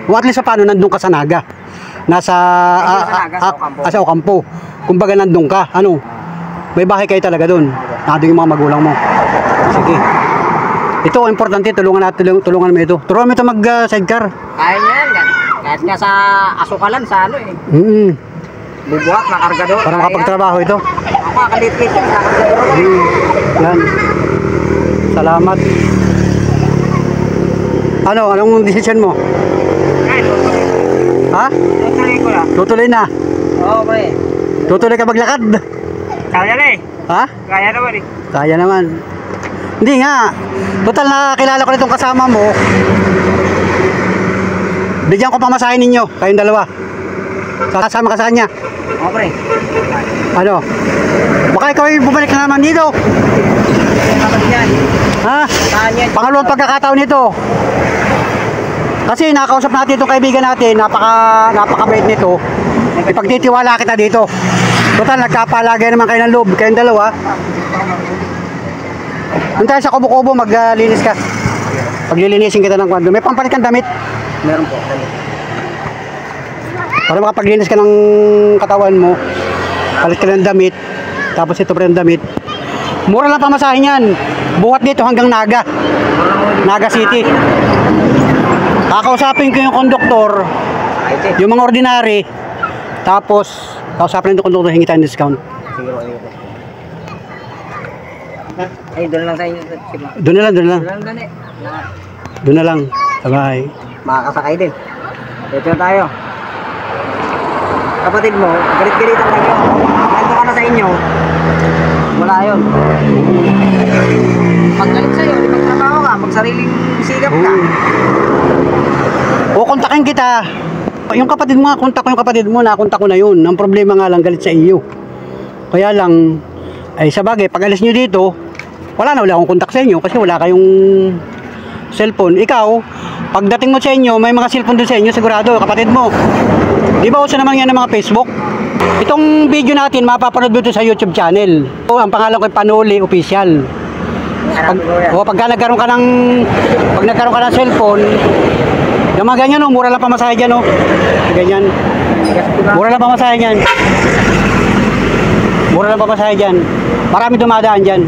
O at least sa paano nandun ka sa Naga. Nasa Sa Naga, sa Ocampo. sa Ocampo. kumbaga nandun ka, ano? May bahay kayo talaga doon. Nandun yung mga magulang mo. Sige. Ito, importante, tulungan mo ito. Tulungan mo ito mag-sidecar. Kaya niya yan. Kahit nga sa asukalan, sa ano eh. Bubuhat na kargador. Para makapagtrabaho ito. Ako, makalit-lit yan sa kargador. Yan. Salamat. Anong decision mo? Ay, tutuloy. Ha? Tutuloy ko na. Tutuloy na. Oo, pre. Tutuloy ka maglakad. Kaya na eh. Ha? Kaya naman eh. Kaya naman. Hindi nga. Total na kilala ko na itong kasama mo. Bigyan ko pamasahin ninyo, kayong dalawa. Kasama ka sa kanya. Oo, pre. Ano? Baka ikaw ay bumalik na naman dito. Kapag yan. Ha? Saan yan? Pangalawang pagkakataon nito. Kasi nakausap natin itong kaibigan natin, napakabait nito. Ipagtitiwala kita dito. Total, nagkapalagay naman kayo ng loob, kayong dalawa. Doon tayo sa kubo-kubo, maglinis ka. Paglilinisin kita ng kwando. May pampalit kang damit. Meron po. Para makapaglinis ka ng katawan mo, palit ka ng damit, tapos ito pa rin damit. Mura lang pamasahin yan. Buhat dito hanggang Naga City. Kakausapin ko yung konduktor, yung mga ordinary, tapos kausapin yung konduktor, hingi tayo ng discount. Siguro kayo. Ay, doon lang sa inyo. Doon na lang. Doon lang doon eh. Doon na lang. Sabay. Makakasakay din. Dito na tayo. Kapatid mo, galit-galitan lang yun. Nandito ka na sa inyo. Wala yun. Pag galit sa'yo, di magtrabaho ka, magsariling sigap ka. O, kontakin kita. Yung kapatid mo nga, kontak ko yung kapatid mo, nakontak ko na yun. Ang problema nga lang, galit sa iyo. Kaya lang, ay sa bagay, pag alis nyo dito, wala akong kontak sa inyo kasi wala kayong cellphone. Ikaw, pagdating mo sa inyo, may mga cellphone doon sa inyo, sigurado, kapatid mo. Di ba uso naman yan ng mga Facebook? Itong video natin, mapapanood mo ito sa YouTube channel. O, ang pangalan ko ay Panuli Official. Pagka nagkaroon ka ng cellphone, yung mga ganyan, mura lang pamasahe dyan, ganyan. Mura lang pamasahe dyan. Mura lang pamasahe dyan. Marami dumadaan dyan.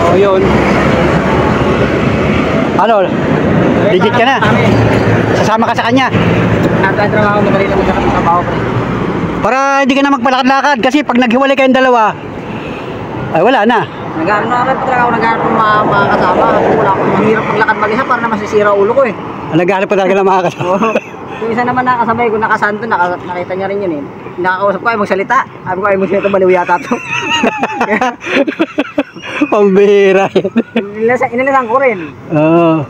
So, yun. Ano? Legit ka na? Sasama ka sa kanya? Nagtatrabaho mo kanina magkakatrabaho pa rin. Para hindi ka na magpalakad-lakad kasi pag naghiwalay kayong dalawa, ay wala na. Nag-ano na rin talaga ako, nag-ano ng mga kasama. Wala akong mahirap maglakad mag-isa para na masisira ulo ko eh. Naghahanap pa talaga ng mga kasama. Yung isa naman nakasabay ko, nakasanto, nakita niya rin yun eh. Nakakausap ko, ay magsalita. Sabi ko, ay magsalita, baliw yata to. Pambira yan. Inilisan ko rin.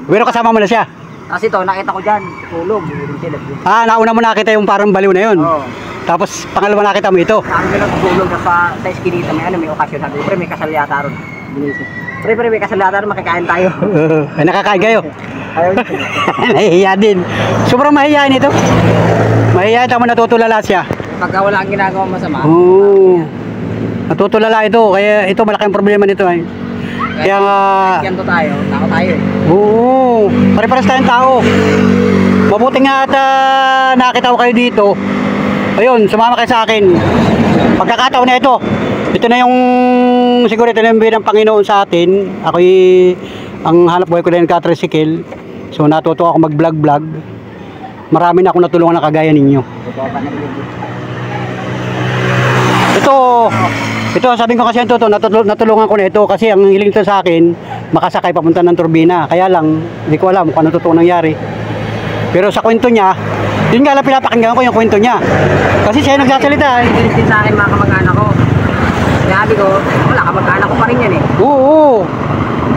Pero kasama mo na siya? Kasi to, nakita ko dyan, tulog. Nauna mo nakita yung parang baliw na yun. Oo. Tapos pangalawa nakita mo ito. Sabi ko lang tulog sa eskinita, may okasyon. Sabi ko, pre, may kasal yata ron. Pre, may kasal yata ron, makikain tayo. Ay, nakakain kayo? Ayaw. Nahihiya din. Sobrang mahihiyain ito. Mahihiyain, tamo natutulala siya. Pagka wala ang ginagawa masama. Oo. Natutulala ito. Kaya ito malaking problema nito ay. Kaya nga... Ganto tayo, tao tayo eh. Oo. Pare-pares tayong tao. Mabuti nga at nakita ko kayo dito. Ayun, sumama kayo sa akin. Pagkakataon na ito. Ito na yung... Siguro ito na yung binang Panginoon sa atin. Ako'y... Ang hanap buhay ko na yung ka-tricycle. So natuto ako mag-vlog. Marami na akong natulungan na kagaya ninyo. Ito sabi ko kasi ito, natulungan ko na ito kasi ang hiling ito sa akin, makasakay papunta ng turbina. Kaya lang, hindi ko alam kung ano totoo nangyari. Pero sa kwento niya, yun nga lang pinapakinggan ko yung kwento niya. Kasi siya nagsasalita. Hindi sa akin mga kamag-anak ko. Sabi ko, wala kamag-anak ko pa rin yan eh. Oo.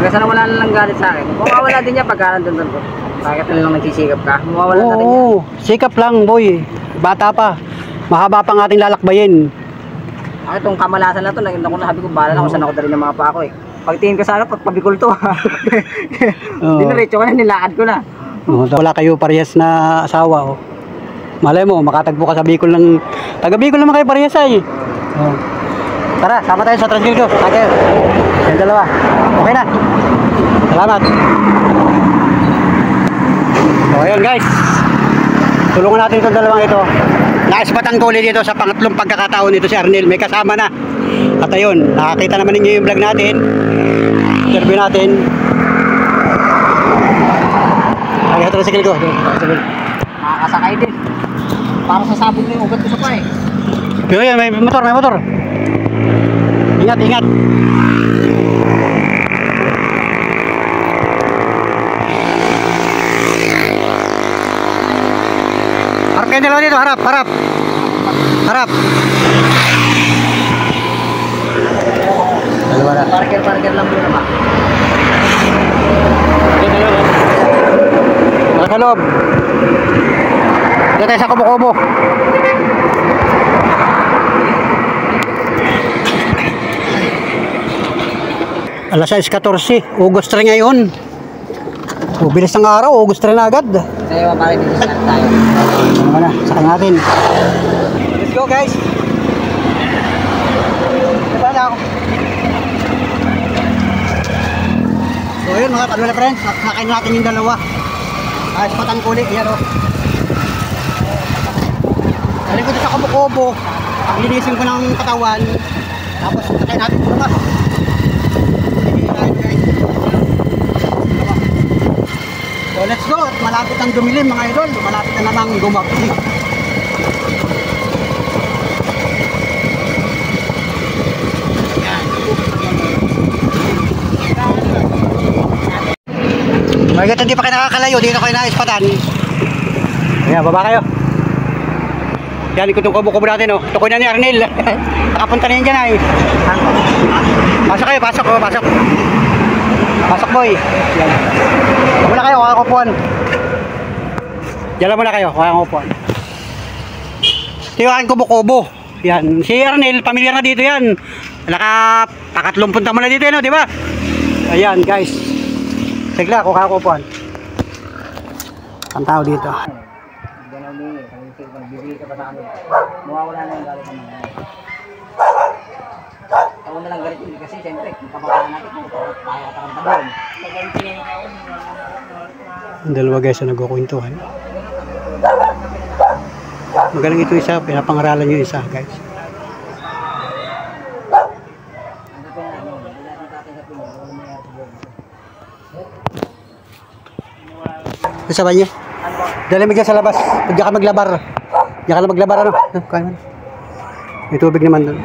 Kasi na wala lang galit sa akin. Mawawala din niya pagka nandun ko. Bakit na lang nagsisikap ka? Mawawala na rin niya. Oo, sikap lang boy. Bata pa. Mahaba pang ating lalakbayin. Itong kamalasan na to, sabi ko, bahala na kung saan ako dalhin ng mga pa ako eh. Pagtingin ko sana, pagpabikol to. Diniretso ko na, nilakad ko na. Wala kayo parehas na asawa. Malay mo, makatagpo ka sa Bicol ng... Taga Bicol naman kayo parehas ay. Tara, sama tayo sa tricycle ko. Tayo. Yung dalawa. Okay na. Salamat. So, ayun guys. Tulungan natin itong dalawang ito. Naispatan ko ulit dito sa pangatlong pagkakataon nito si Arnel. May kasama na. At ayun, nakakita naman ninyo yung vlog natin. Interview natin. Ay, ito na sikil ko. Makakasakay din. Para sa sabog na yung ugat ko sa pa eh. Pero yan, may motor, may motor. Ingat, ingat. Harap kayo dalawa dito, harap, harap. Harap. Dalawa na. Parker lang muna ba? Sa loob. Dito tayo sa kubo-kubo. Alas 6:14, August 3 ngayon. O, bilis ng araw, August 3 na agad. Kaya mapare dito sa tayo. Ano naman na, saka natin. Let's go guys. Diba na ako. So yun mga kalula friends, nakain natin yung dalawa. Ayos patan kulit, yan o. Galing ko sa kubo-kubo, paglinisin ko ng katawan, tapos nakain natin ito naman. So let's go, at malapit ang dumilim mga idol, malapit na namang gumagsi. Mga hindi pa kayo nakakalayo, dito kayo naispatan. Ayan, baba kayo. Yan, ikot yung kubo-kubo natin, oh. Tukoy na ni Arnel. Nakapunta na yan dyan, ay. Pasok kayo, pasok, oh, pasok. Pasok, boy. Yan. Muna kayo, kakakupuan. Diyan muna kayo, kakakupuan. Ito yung aking kubo-kubo. Yan, si Arnel, pamilyar na dito yan. Nakapakatlong punta mo na dito, no, di ba? Ayan, guys. Sigla, kakakupuan. Ang tao dito. Ganaw ni, magbibigay ka pa sa amin. Mawawala na yung galit naman. Ako na lang galit yun kasi siyempre, kapapala natin kung tayo at ang tabon. Ang dalawa guys na nagkukwentuhan. Magaling ito isa, pinapangaralan yung isa guys. Isa ba niya? Dali mo dyan sa labas. Diyan ka maglabar. Diyan ka na maglabar ano? Kaya man. May tubig naman doon.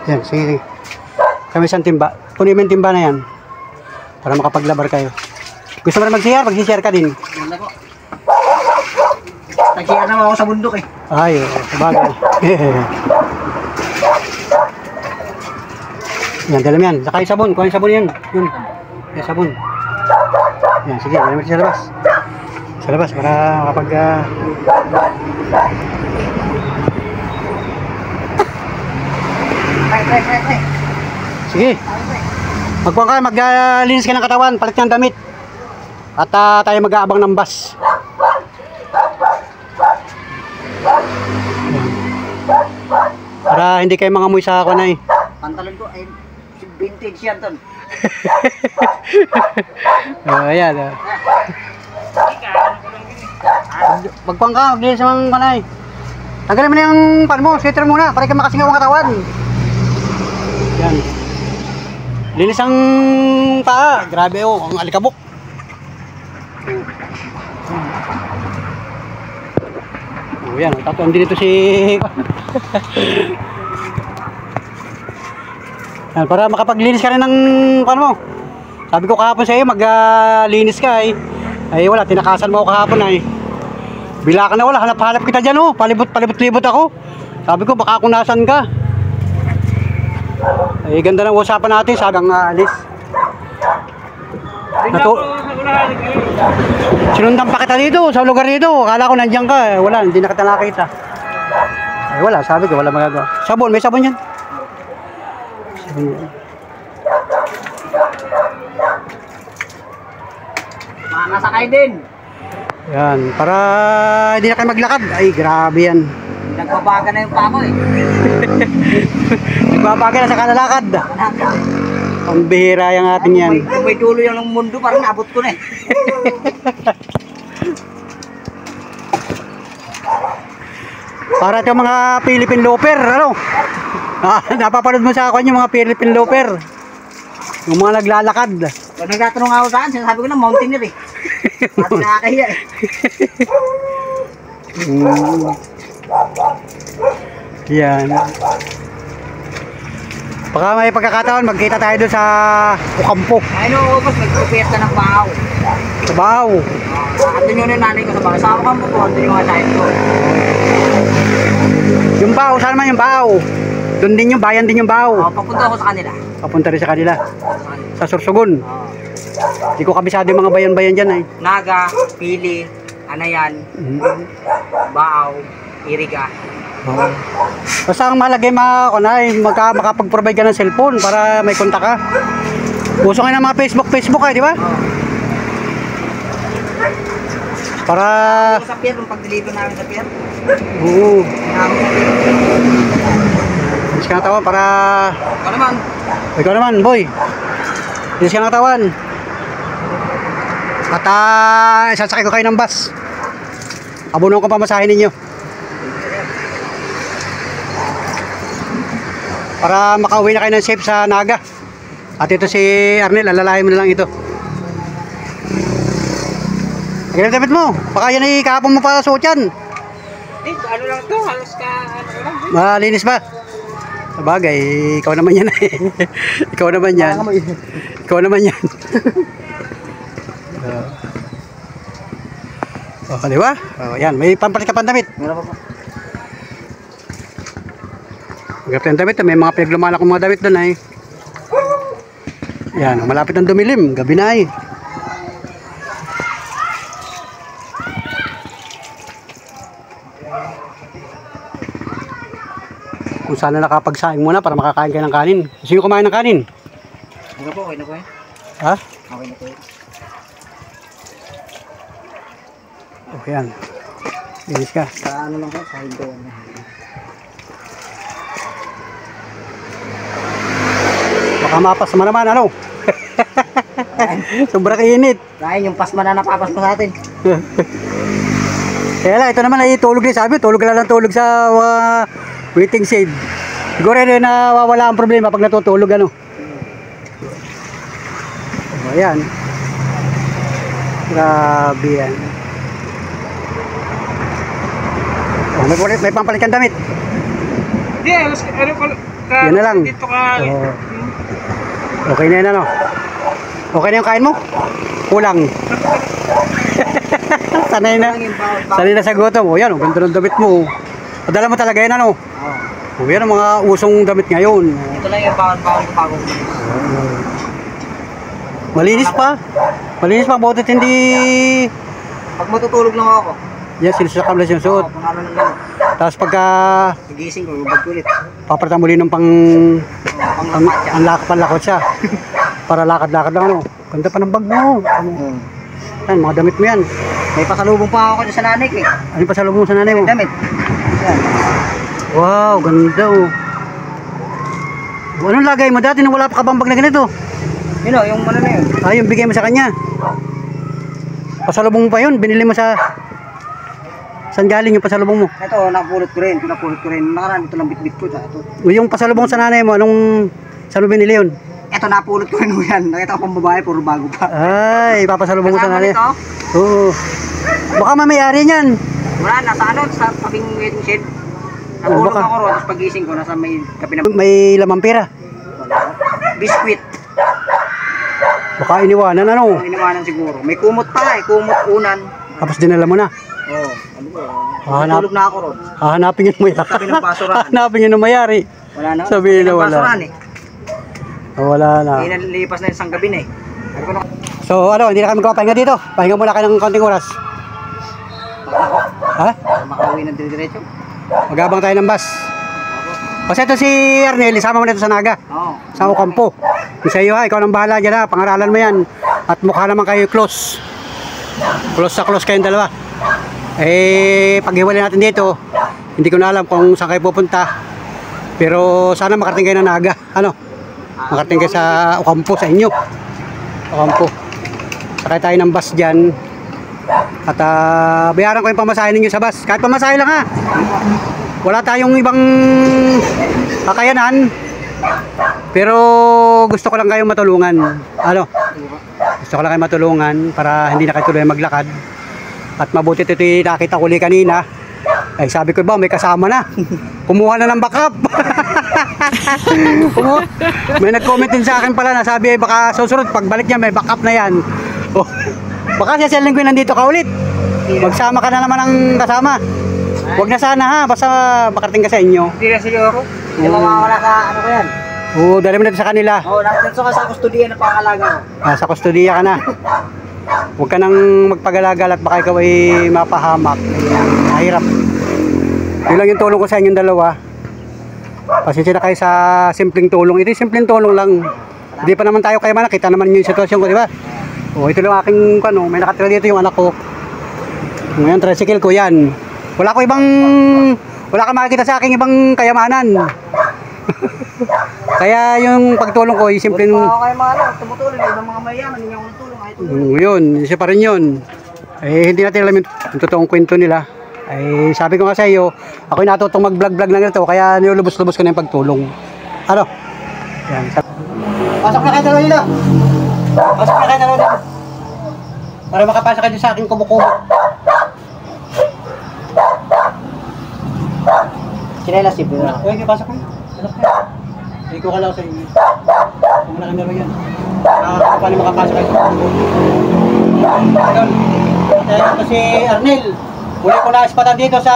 Yan, sige. Kami isang timba. Punin mo yung timba na yan. Para makapaglabar kayo. Gusto mo na mag-share? Mag-share ka din. Ganda ko. Nag-share naman ako sa bundok eh. Ay, sabagay. Yan, dala mo yan. Saka yung sabon. Kuha yung sabon yan. Yun. Yung sabon. Yan, sige. Dala mo sa labas. Sa labas para makapag... Sige. Magkuhan ka, maglinis ka ng katawan, palit ng damit. At tayo mag-aabang ng bus. Para hindi kayo mangamoy sa ako na eh. Pantalon ko ay vintage yan ton. Ayan. Magkuhan ka, maglinis ng kanay. Tanggalin mo na yung pan mo, sweater muna, para kayo makasingaw ang katawan. Yan. Linis ang paa. Grabe oh, ang alikabok. Oh, yan. Tatuan din ito si... yan, para makapaglinis ka rin ng paano mo. Sabi ko kahapon sa iyo, maglinis ka eh. Ay wala, tinakasan mo ako kahapon ay. Bila ka na wala, hanap-hanap kita dyan oh. Palibot-libot ako. Sabi ko baka kung nasan ka. Ay ganda ng usapan natin, sagang alis. Sinundan pa kita dito, sa lugar dito. Akala ko nandiyan ka, wala, hindi na kita nakita. Ay wala, sabi ko, wala magagawa. Sabon, may sabon yan. Sabon yan. Makakasakay din. Yan, para hindi na kayo maglakad. Ay, grabe yan. Nagbabaga na yung paa mo eh. Nagbabaga na sa kalalakad. Ang bihira yung ating yan. May dulo yung mundo, parang naabot ko na eh. Para ito mga Philippine Loper, ano? Napapanood mo sa akin yung mga Philippine Loper. Yung mga naglalakad. Pag nagtatanong ako saan, sinasabi ko na mountaineer eh. Pati nakakahiya eh. Yan. Baka may pagkakataon, magkita tayo doon sa Ocampo. Ay no, boss, nagpupiyas ka ng bahaw. Sa Bahaw. Andun yun yung nanay ko sa bahaw. Sa Ocampo po, andun yung asahin ko. Yung Bahaw, saan naman yung Bahaw? Doon din yung bayan din yung Bahaw. Papunta ako sa kanila. Papunta rin sa kanila. Sa kanila. Sa Sorsogon. Hindi ko kabisado yung mga bayan-bayan dyan eh. Naga, Pili, Anayan, Baaw, Iriga. Basta ang mahalaga yung makapag-provide ka ng cellphone para may kontak ka. Uso nga ng mga Facebook di ba? Para... Sa pier, nung pag-deliver namin sa pier. Oo. Hindi ka natawan para... Ikaw naman. Ikaw naman, boy. Hindi ka natawan. At sasakay ko kayo ng bus. Abunuan ko pamasahin ninyo. Para makauwi na kayo ng safe sa Naga. At ito si Arnel, alalahin mo na lang ito. Nagdamit mo. Baka yan ay kahapon mo pa suot yan. Ano lang to, halos ka, ano lang. Malinis ba? Sabagay, ikaw naman yan eh. Ikaw naman yan. Ikaw naman yan. Di ba? Yan, may pampalit ka pang damit. Meron pa po. Magkapit ng damit, may mga pinaglumalak ng mga damit doon ay. Yan, malapit ng dumilim, gabi na ay. Kung sana nakapagsaing muna para makakain kayo ng kanin. Gusto nyo kumain ng kanin? Okay na po eh. Ha? Okay na po eh. Okay yan. Linis ka. Sa ano lang po, sa hinto. Baka mapasma naman, ano? Sobrang init. Dahil yung pasma na napapas mo sa atin. Kaya lang, ito naman ay tulog din. Sabi, tulog ka lang tulog sa waiting shade. Siguro rin nawawala ang problema pag natutulog, ano? Ayan. Grabe yan. Oh, may pampalit kang damit. Hindi, ano ko, Yan na lang. dito ka. Oh. Okay na yan, ano? Okay na yung kain mo? Kulang. Sanay na sa gutom. O yan, ang ganda ng damit mo. Padala mo talaga yan, ano? O yan ang mga usong damit ngayon. Ito lang yung bawal-bawal ko bago. Malinis pa. Malinis pa, butit hindi... Pag matutulog lang ako. Yan, sinusukamlas yung suot. Pang ano lang. Tapos pagka Nagising ko, bag ko ulit. paparta muli ng pang lakot siya. Para lakad-lakad lang, ano? Ganda pa ng bag mo. Yan, mga damit mo yan. May pasalubong pa ako sa nanay ko eh. Ano yung pasalubong mo sa nanay mo? Damit. Yan. Wow, ganda oh. Anong lagay mo dati nung wala pa ka bang bag na ganito? Yun o, yung ano na yun. Ah, yung bigay mo sa kanya. Pasalubong mo pa yun, binili mo sa... Saan galing yung pasalubong mo? Ito, napulot ko rin. Nakaraan, ito lang bit-bit ko. Ito. Yung pasalubong sa nanay mo, anong salubong binili yun? Ito, napulot ko rin mo yan. Nakita ko pang babae, puro bago pa. Ay, papasalubong mo sa nanay. Kasama Oo. Baka mamayari niyan. wala, nasa ano, sa tabing wedding shed. Napulot baka. ako ron, tapos pagising ko, nasa may kape na May lamang pera. biskwit. Baka iniwanan ano. Ang iniwanan siguro. May kumot pa kumot unan. Tapos dinala mo na. Oo, ano ba? Hanap. Natulog na ako ron. Hahanapin yun mo yan. Tabi ng basurahan. Hahanapin yun ng mayari. Wala na. Sabihin na Tabi ng wala. basurahan eh. Wala na. Hindi nalilipas na isang gabi na eh. Sabi ko na, So ano, hindi na kami magpapahinga dito. Pahinga muna kayo ng konting oras. Ha? makauwi ng dire-diretso. Magabang tayo ng bus. Kasi ito si Arnel, isama mo na ito sa Naga. Oo. Sa Ocampo. Yung sa iyo ha, ikaw nang bahala dyan ha. Pangaralan mo yan. At mukha naman kayo close. Close sa close kayong dalawa. Eh, pag-iwalay natin dito, hindi ko na alam kung saan kayo pupunta. Pero sana makarating kayo ng Naga. Ano? Makarating kayo sa Ocampo, sa inyo. Ocampo. Sakay tayo ng bus dyan. At bayaran ko yung pamasahe ninyo sa bus. Kahit pamasahe lang ha. wala tayong ibang kakayanan. Pero gusto ko lang kayong matulungan. Ano? Gusto ko lang kayong matulungan para hindi na kayo tuloy maglakad. At mabuti ito nakita ko ulit kanina. Ay sabi ko ba may kasama na. Kumuha na ng backup. May nag-comment din sa akin pala na sabi ay baka susunod pagbalik niya may backup na yan. Oh, baka siya Selling Queen nandito ka ulit. Magsama ka na naman ng kasama. Huwag na sana ha, basta makarating ka sa inyo. Hindi na siguro. Hindi mawawala ka, ano ko yan? Oo, dali mo na sa kanila. Oo, nandito ka sa kustudiya ng pangalaga ko. Sa kustudiya ka na. Huwag ka nang magpagalagal at baka ikaw ay mapahamak. Mahirap. Yun lang yung tulong ko sa inyong dalawa. Pasensya na kayo sa simpleng tulong. Ito yung simpleng tulong lang. Hindi pa naman tayo kaya nakita naman yung sitwasyon ko, di ba? O, ito lang aking, ano, may nakatira dito yung anak ko. Ngayon, tricycle ko yan. Wala ka makikita sa aking ibang kayamanan. Kaya yung pagtulong ko, yung simpleng... Ako kayo mga tumutulong, ibang mga mayaman, hindi ako tulong, kahit tulong. Yun, isa pa rin yun. Eh, hindi natin alam yung totoong kwento nila. Eh, sabi ko nga sa iyo, ako'y natutong mag-vlog-vlog na ganito, kaya nilulubos-lubos ko na yung pagtulong. Ano? Yan. Pasok na kayo dalawa nila. Pasok na kayo dalawa nila. Para makapasok kayo sa aking kubo-kubo. Sinela si Bira. Okay, pasok kayo. Pasok kayo. Ikaw ka lang sa inyo. Kung na kami yan. Paano makapasok kayo sa kubo-kubo. Ayun. At ito si Arnel. Huli ko na ispatan dito sa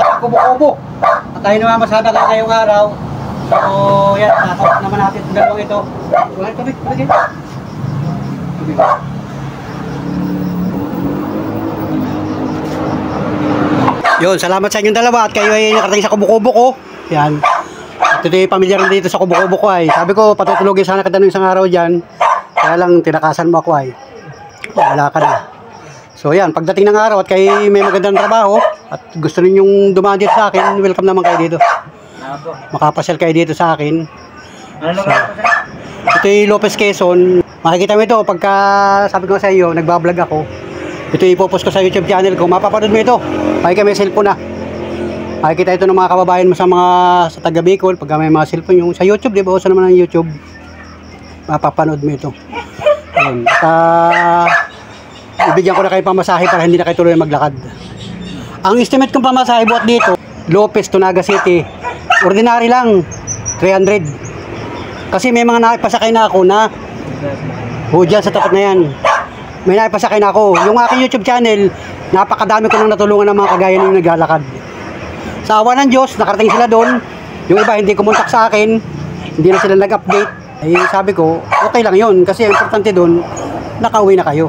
ating kubo-kubo. At tayo naman masada ka ngayong araw. So, yan. Nakakawak naman natin itong dalawang ito. Tubig. Yun, salamat sa inyong dalawa at kayo ay nakarating sa kubo-kubo ko. Yan. At ito yung pamilya rin dito sa kubo-kubo ko ay. Sabi ko, patutulogin sana kita ng isang araw dyan. Kaya lang, tinakasan mo ako ay. Wala ka na. So yan, pagdating ng araw at kayo may magandang trabaho at gusto ninyong dumaan dito sa akin, welcome naman kayo dito. Makapasyal kayo dito sa akin. Ano lugar ko sir? Ito yung Lopez Quezon. Makikita mo ito pagka sabi ko sa iyo, nagbablog ako. Ito yung ipopost ko sa YouTube channel ko. Mapapanood mo ito. Makikita may cellphone na. Makikita ito ng mga kababayan mo sa taga Bicol. Pagka may mga cellphone yung sa YouTube, di ba? Uso naman ng YouTube. Mapapanood mo ito. Ayun. Ibigyan ko na kayo pamasahe para hindi na kayo tuloy maglakad. Ang estimate kong pamasahe buhat dito, Lopez to Naga City, ordinary lang, 300. Kasi may mga nakipasakay na ako na dyan sa tapat na yan. May nakipasakay na ako. Yung aking YouTube channel, napakadami ko nang natulungan ng mga kagaya ng naglalakad. Sa awa ng Diyos, nakarating sila doon. Yung iba hindi kumontak sa akin, hindi na sila nag-update. Eh sabi ko, okay lang yun. Kasi ang importante doon, nakauwi na kayo.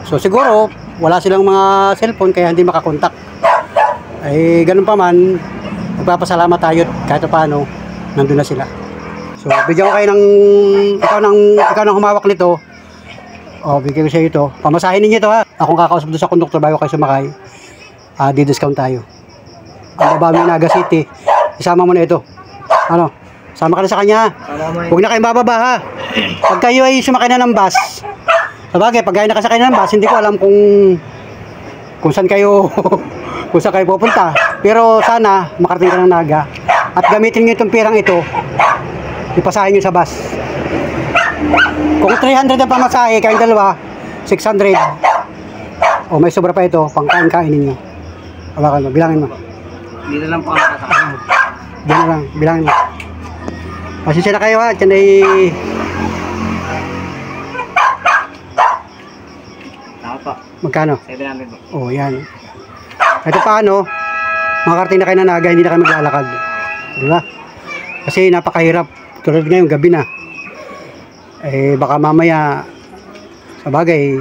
So siguro, wala silang mga cellphone kaya hindi makakontak. Eh ganun pa man, magpapasalamat tayo kahit paano, nandun na sila. So bigyan ko kayo ng, ikaw nang humawak nito. O, bigyan ko siya ito. Pamasahin ninyo ito ha. Akong kakausap doon sa konduktor bago kayo sumakay. Di-discount tayo. Ang baba mo Naga City, isama mo na ito. Ano? Sama ka na sa kanya. Huwag na kayong bababa ha. Pag kayo ay sumakay na ng bus, sabagay, pag kayo nakasakay na ng bus, hindi ko alam kung saan kayo kung saan kayo pupunta. Pero sana makarating ka ng Naga at gamitin niyo itong pirang ito. Ipasahin niyo sa bus. Kung 300 ang pamasahe, kayong dalawa 600. O may sobra pa ito, pangkain-kain ninyo. Hawakan mo, bilangin mo. Dito lang po ako nakasakay. Dito lang, bilangin mo. Pasensya na kayo ha, dyan ay magkano? 700 po. Oh, yan. Ito paano? Makarating na kayo na Naga, hindi na kayo maglalakad. Di ba? Kasi napakahirap. Tulad ngayon, gabi na. Eh, baka mamaya, sa bagay,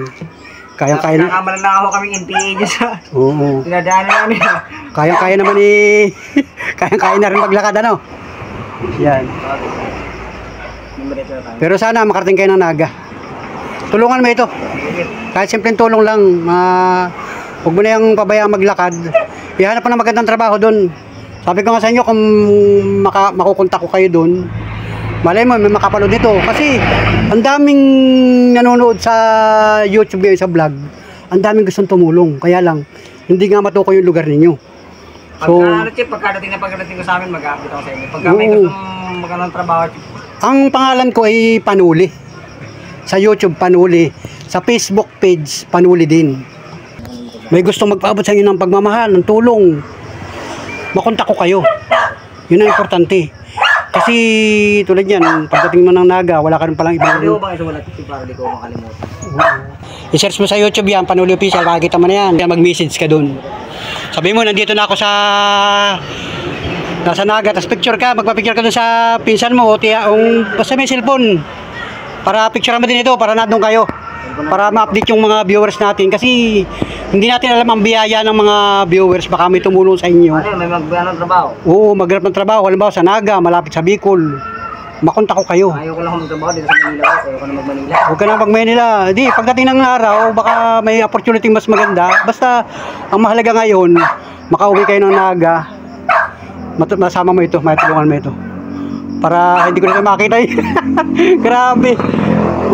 kayang-kaya na. Nakamalan na ako kaming NPA dyan sa Oo. dinadaanan namin. Kayang-kaya naman kayang-kaya na rin maglakad, ano? Yan. Pero sana makarating kayo ng Naga. Tulungan mo ito. Kahit simpleng tulong lang, huwag mo na yung pabayaan maglakad. Ihanap pa ng magandang trabaho doon. Sabi ko nga sa inyo, kung makukontak ko kayo doon, malay mo, may makapanood nito. Kasi, ang daming nanonood sa YouTube ngayon, sa vlog. Ang daming gustong tumulong. Kaya lang, hindi nga matukoy yung lugar ninyo. Pagkadating ko sa amin, mag-update ako sa inyo. Pagka may gustong magandang trabaho, Chip. Ang pangalan ko ay Panuli. Sa YouTube, Panuli. Sa Facebook page, Panuli din. May gustong magpaabot sa inyo ng pagmamahal, ng tulong, makontak ko kayo. Yun ang importante. Kasi tulad yan, pagdating mo ng Naga, wala ka rin palang ibang... Hindi ko bang isulat para di ko makalimutan. I-search mo sa YouTube yan, Panuli Official, makikita mo na yan. Kaya mag-message ka dun. Sabi mo, nandito na ako sa... nasa Naga, tapos picture ka, magpa-picture ka dun sa pinsan mo, o basta may cellphone. Para picture mo din ito, para nandun kayo. Para ma-update yung mga viewers natin. Kasi hindi natin alam ang biyaya ng mga viewers, baka may tumulong sa inyo. Ano, may magbihan ng trabaho? Oo, maghanap ng trabaho. Halimbawa sa Naga, malapit sa Bicol. Makontak ko kayo. Ayaw ko lang magtrabaho dito sa Manila. Ayaw ko na mag-Manila. Huwag ka na mag-Manila. Di, pagdating ng araw, baka may opportunity mas maganda. Basta, ang mahalaga ngayon, makauwi kayo ng Naga. Masama mo ito, may tulungan mo ito. Para hindi ko na makita eh. Grabe.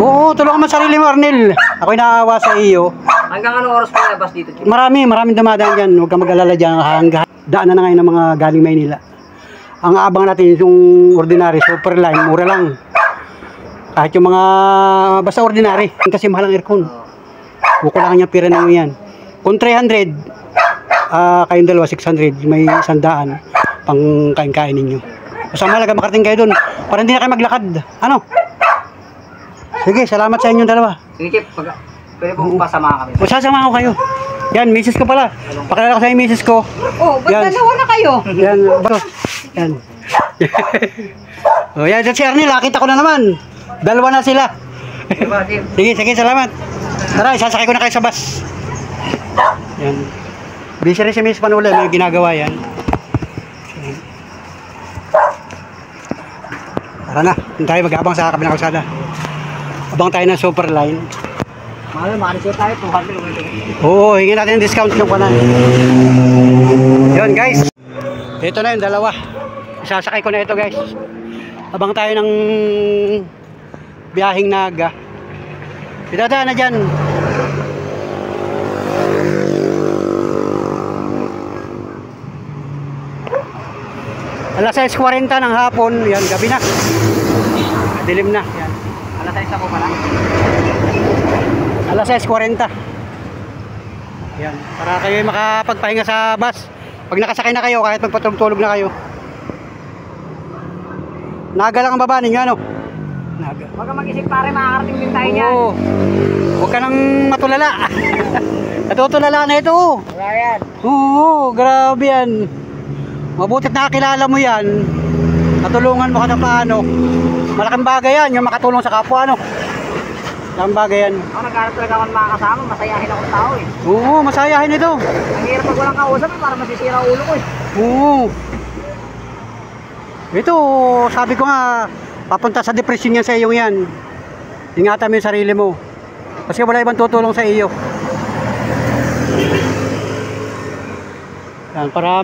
Oo, tulungan mo sarili mo, Arnel. Ako'y naawa sa iyo. Hanggang anong oras pa labas dito, Chip? Maraming dumadaan dyan. Huwag kang mag-alala dyan. Hanggang daanan na ngayon ng mga galing Maynila. Ang aabang natin yung ordinary, super line, mura lang. Kahit yung mga basta ordinary. Kasi mahal ang aircon. Kukulangan niya pira na yan. Kung 300, kayong dalawa, 600. May 100 pang kain-kain ninyo. Basta mahalaga makarating kayo dun. Para hindi na kayo maglakad. Ano? Sige, salamat sa inyong dalawa. Sige, Chip, pwede po pasamahan kami. Sasama ko kayo. Yan, misis ko pala. Pakilala ko sa yung misis ko. Oh, ba't dalawa na kayo? Yan, bato. Yan. Oh, yan, si Arnel, nakita ko na naman. Dalawa na sila. Diba, Chip? Sige, salamat. Tara, isasakay ko na kayo sa bus. Yan. Busy rin si Miss Panuli, may ginagawa yan. Tara na, tayo mag-abang sa kabilang kalsada. Abang tayo ng super line. Mahal, makarisip tayo, 200. Oo, hingin natin ng discount yung kanan. Yun guys. Ito na yung dalawa. Isasakay ko na ito guys. Abang tayo ng biyaheng Naga. Idadaan na dyan. Alas 6:40 ng hapon. Yan, gabi na. Dilim na. Yan. Alas 6 ako pala. Alas 6:40. Yan, para kayo makapagpahinga sa bus. Pag nakasakay na kayo, kahit magpatulog na kayo. Naga lang ang baba ninyo, ano? Naga. Huwag kang mag-isip pare, makakarating din tayo niyan. Oo. Huwag ka nang matulala. Natutulala na ito. Wala yan. Oo, grabe yan. Mabutit nakakilala mo yan. Natulungan mo ka na paano. Malaking bagay yan, yung makatulong sa kapwa, ano? Malaking bagay yan. Ako naghanap talaga ako ng mga kasama, masayahin akong tao eh. Oo, masayahin ito. Ang hirap pag walang kausap eh, para masisira ulo ko eh. Oo. Ito, sabi ko nga, papunta sa depression yan sa iyo yan. Ingatan mo yung sarili mo. Kasi wala ibang tutulong sa iyo. Yan, para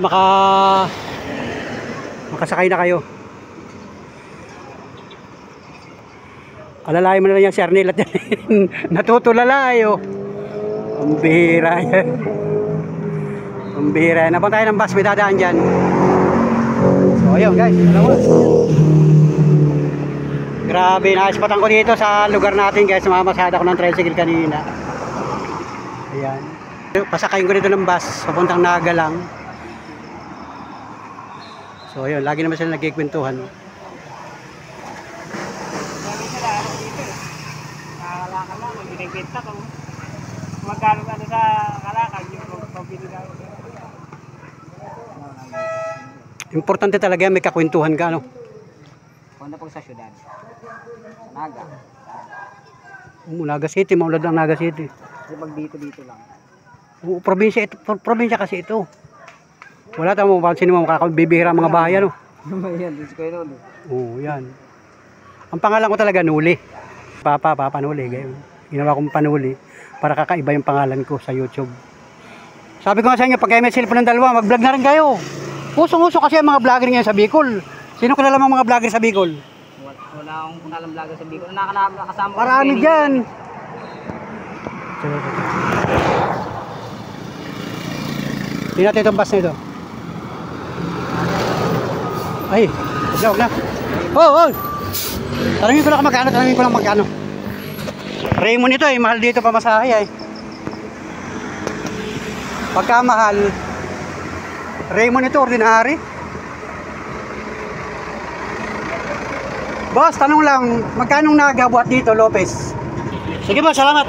makasakay na kayo. Alalayan mo na lang yan si Arnel at natutulala oh. Ang bihira yan. Ang bihira yan. Napon tayo ng bus, may dadaan dyan. So ayun guys, dalawa. Grabe, naispatan ko dito sa lugar natin guys. Mamasada ko ng tricycle kanina. Ayan. Pasakayin ko dito ng bus, papuntang Naga lang. So ayun, lagi naman sila nagkikwentuhan. Nakalakal lang, mag-binigpita ko. Magkano ka sa kalakal, yung pabili daw. Importante talaga yan, may kakwentuhan ka, ano? Punta po sa syudad. Sa Naga. Naga City, maulad ng Naga City. Kasi pag dito lang. Oo, probinsya kasi ito. Wala tayong mapansin mo, makakabibihira mga bahay, ano? Yan, dito ko yun. Oo, yan. Ang pangalan ko talaga Nuli. Papa Nuli. Ginawa kong Panuli para kakaiba yung pangalan ko sa YouTube. Sabi ko nga sa inyo, pag kayo may cellphone ng dalawa, mag-vlog na rin kayo. Usong-uso kasi ang mga vlogger ngayon sa Bicol. Sino kilala mga vlogger sa Bicol? Wala akong kinalang vlogger sa Bicol. Nakasama ko. Marami dyan. Tingnan natin itong bus na ito. Ay, huwag na. Oh. Tanungin ko lang magkano. Raymond ito eh, mahal dito pamasahe eh. Pagka mahal, Raymond ito, ordinary. Boss, tanong lang, magkano nagabuhat dito, Lopez? Sige boss, salamat.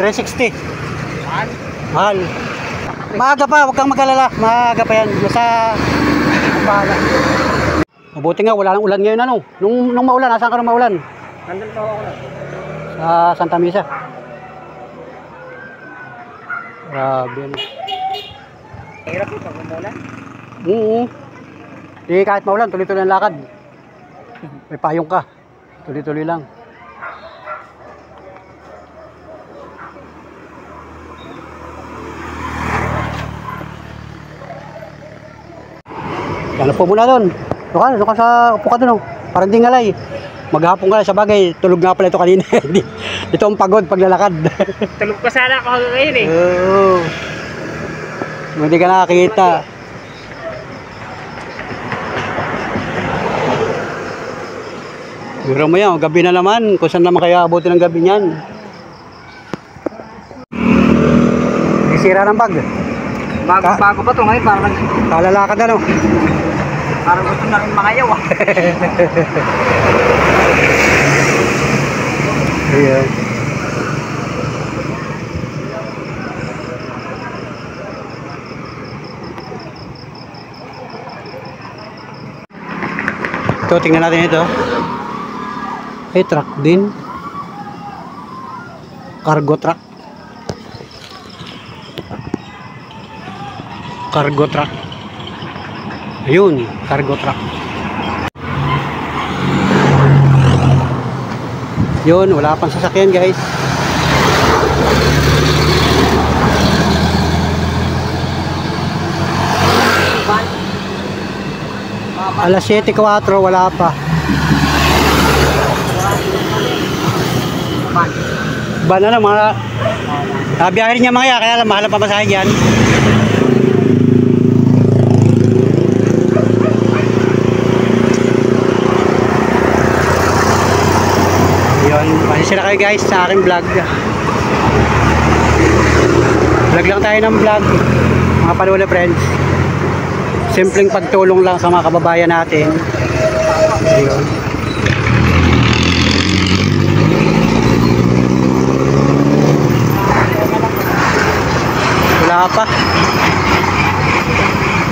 360. Mahal. Maaga pa, huwag kang mag-alala. Maaga pa yan. Basta bahala. Mabuti nga, wala nang ulan ngayon ano. Nung maulan, nasaan ka nung maulan? Nandun pa ako na. Sa Santa Misa. Grabe yan. Hirap ito, kumulan. Di kahit maulan, tuloy-tuloy ang lakad. May payong ka. Tuloy-tuloy lang. Ano po muna doon? Doon ka sa upo ka doon. Parang di ngalay. Maghapon ka sa bagay. Tulog nga pala ito kanina. Ito ang pagod paglalakad. Tulog pa sana ako ngayon eh. Oo. Hindi ka nakakita. Biro mo yan. Gabi na naman. Kung saan naman kaya abutin ng gabi niyan. Sira ng bag. Bago pa ito ngayon. Parang Kalalakad na no. Parang gusto na rin makayaw ah. Ayan. Ito, tingnan natin ito. Truck din. Cargo truck. Cargo truck. Ayun, cargo truck. Yun, wala pang sasakyan guys. Alas 7:04, wala pa. Ban na mga biyahe niya mga kaya lang mahal ang pamasahe dyan. Pasensya na kayo guys sa aking vlog. Vlog lang tayo ng vlog mga Panulo friends. Simpleng pagtulong lang sa mga kababayan natin. Ayun. Wala pa.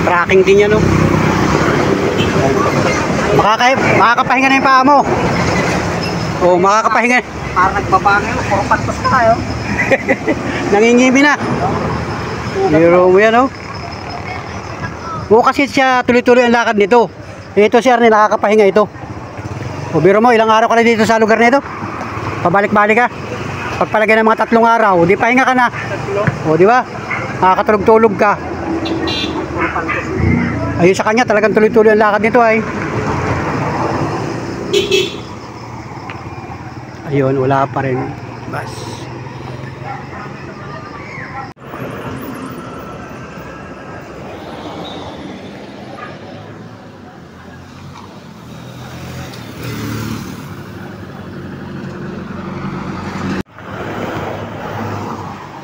Tracking din yan no. Makakapahinga na yung paa mo. Oh, makakapahinga. Parang nagbabangay mo, puro pantos na tayo. Nangingimi na. Biro mo yan, oh. Kasi siya tuloy-tuloy ang lakad nito. Ito si Arne, nakakapahinga ito. O, biro mo, ilang araw ka na dito sa lugar nito? Pabalik-balik ka. Pagpalagay ng mga 3 araw, di pahinga ka na. O, di ba? Nakakatulog-tulog ka. Ayun sa kanya, talagang tuloy-tuloy ang lakad nito ay. Ayun, wala pa rin. Bas.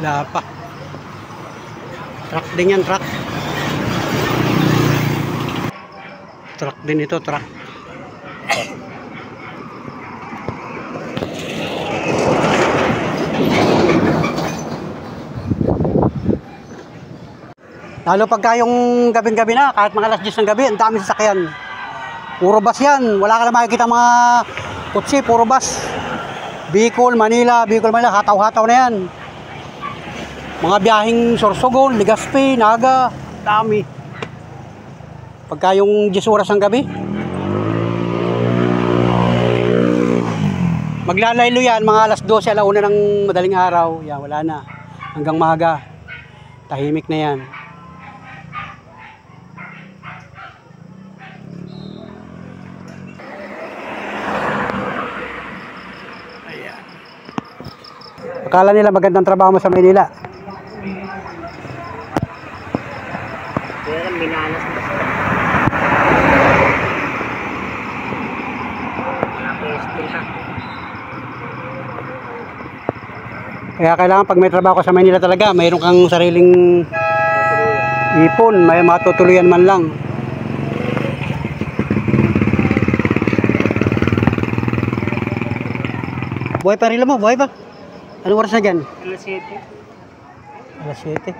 Wala pa. Truck din yan, truck. Truck din ito, truck. Lalo pagka yung gabing-gabi na, kahit mga alas 10 ng gabi, ang dami sasakyan. Puro bus yan. Wala ka na makikita mga kutsi, puro bus. Bicol, Manila, hataw-hataw na yan. Mga biyaheng Sorsogon, Legazpi, Naga, dami. Pagka yung 10 oras ng gabi, maglalaylo yan, mga alas 12, alauna ng madaling araw. Yan, wala na. Hanggang maga. Tahimik na yan. Akala nila magandang trabaho mo sa Maynila. Kaya minalas mo. Kaya kailangan pag may trabaho ka sa Maynila talaga, mayroon kang sariling ipon, may matutuluyan man lang. Buhay pa rin mo, buhay pa. Anong oras na dyan? Alas 7. Alas 7.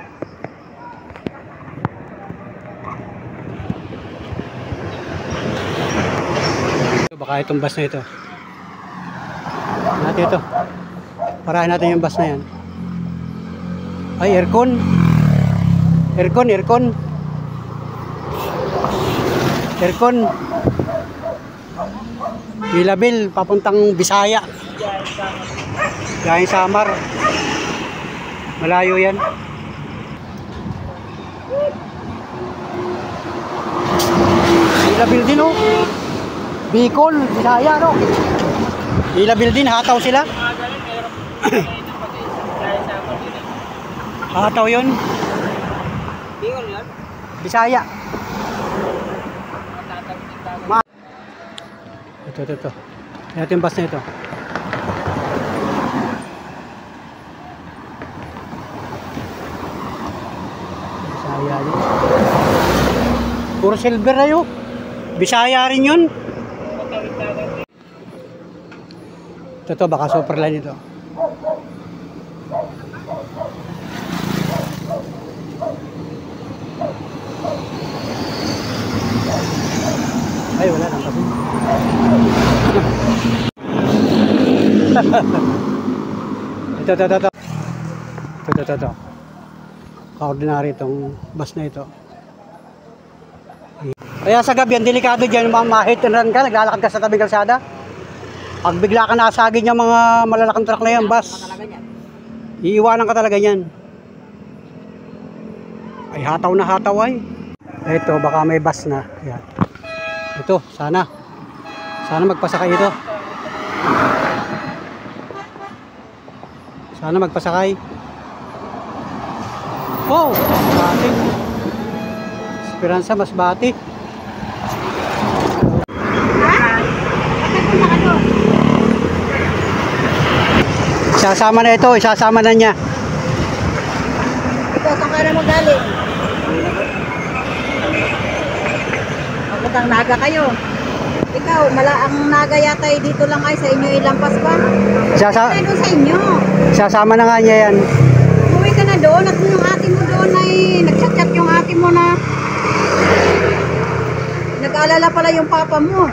Baka itong bus na ito. Natin ito. Parahin natin yung bus na yan. Ay, aircon. Aircon, aircon. Aircon. Bilabil, papuntang Bisaya. Gayang Samar. Malayo yan. Bilabil din oh. Bicol, Bisaya no. Bilabil din, hataw sila. Hataw yun. Bicol yun? Bisaya. Ito. Ito yung bus na ito. Bisaya yun. Puro silver na yun. Bisaya rin yun. Ito baka superline ito. Ay, wala nang kasi. Ito. Ordinary itong bus na ito. Kaya sa gabi, ang delikado dyan, ma-hit and run ka, naglalakad ka sa tabing kalsada. Pag bigla ka nasagin yung mga malalaking truck na yan, bus, iiwanan ka talaga yan. Ay, hataw na hataw ay. Ito, baka may bus na. Ayan. Ito, sana magpasakay ito. Sana magpasakay. Oh, bati. Esperanza, mas bati. Isasama na ito, isasama na niya. Ikaw, saan ka na mo galing? Magandang naga kayo. Ikaw, ang naga yata ay dito lang ay sa inyo ilampas ba? Ay, doon sa inyo. Isasama na nga niya yan. Uwi ka na doon at yung ate mo doon ay nagchat-chat yung ate mo na nag-aalala pala yung papa mo.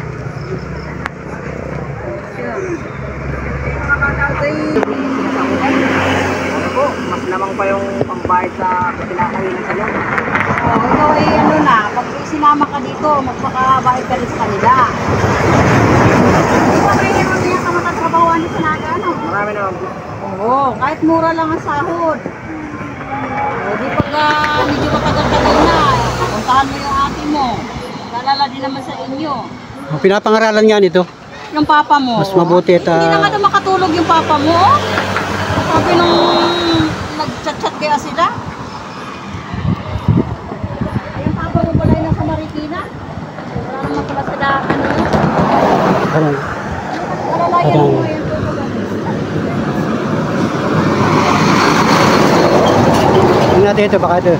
Mas lamang pa yung pambayad sa pinakain sa loob. Oh, ikaw ay ano na, pag sinama ka dito, magpakabayad ka rin sa kanila. Di ba may naman niya ka matatrabahoan sa naga, ano? Marami naman. Oo, kahit mura lang ang sahod. O, di pag medyo matagal ka na, puntahan mo yung ate mo. Lalala din naman sa inyo. Pinapangaralan nga nito. Yung papa mo. Mas mabuti at Hindi na nga daw makatulog yung papa mo. Oh. Sabi nung nag-chat-chat kaya sila. Ay, yung papa mo pala yung nasa Marikina. Wala naman pala sila, ano. Alalayan mo yung tulog. Tingnan natin ito, baka ito.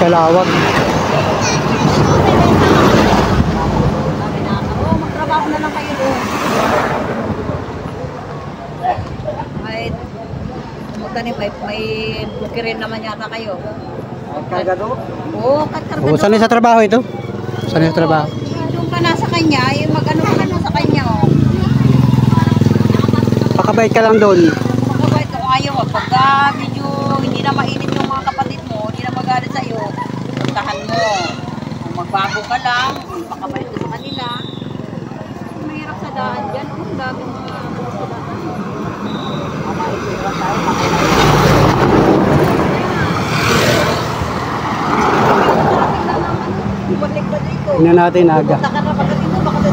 Kalawag. Magtrabaho na lang kayo doon. Ay, magtanim, may buki rin naman yata kayo. Kargado? Oo, kargado. Sanay sa trabaho ito? Sanay sa trabaho. Doon ka na sa kanya, mag-ano ka na sa kanya. Oh. Pakabait ka lang doon. Magkabait kung ayaw. Pagka medyo hindi na mainit yung mga kapatid mo, hindi na magalit sa'yo, puntahan mo. Kung magbago ka lang, pakabait ka sa kanila. Mahirap sa daan dyan. Ang dami mga sa daan. Balik-balik ko. Tingnan natin, aga. Punta ka na pagdating mo, baka sa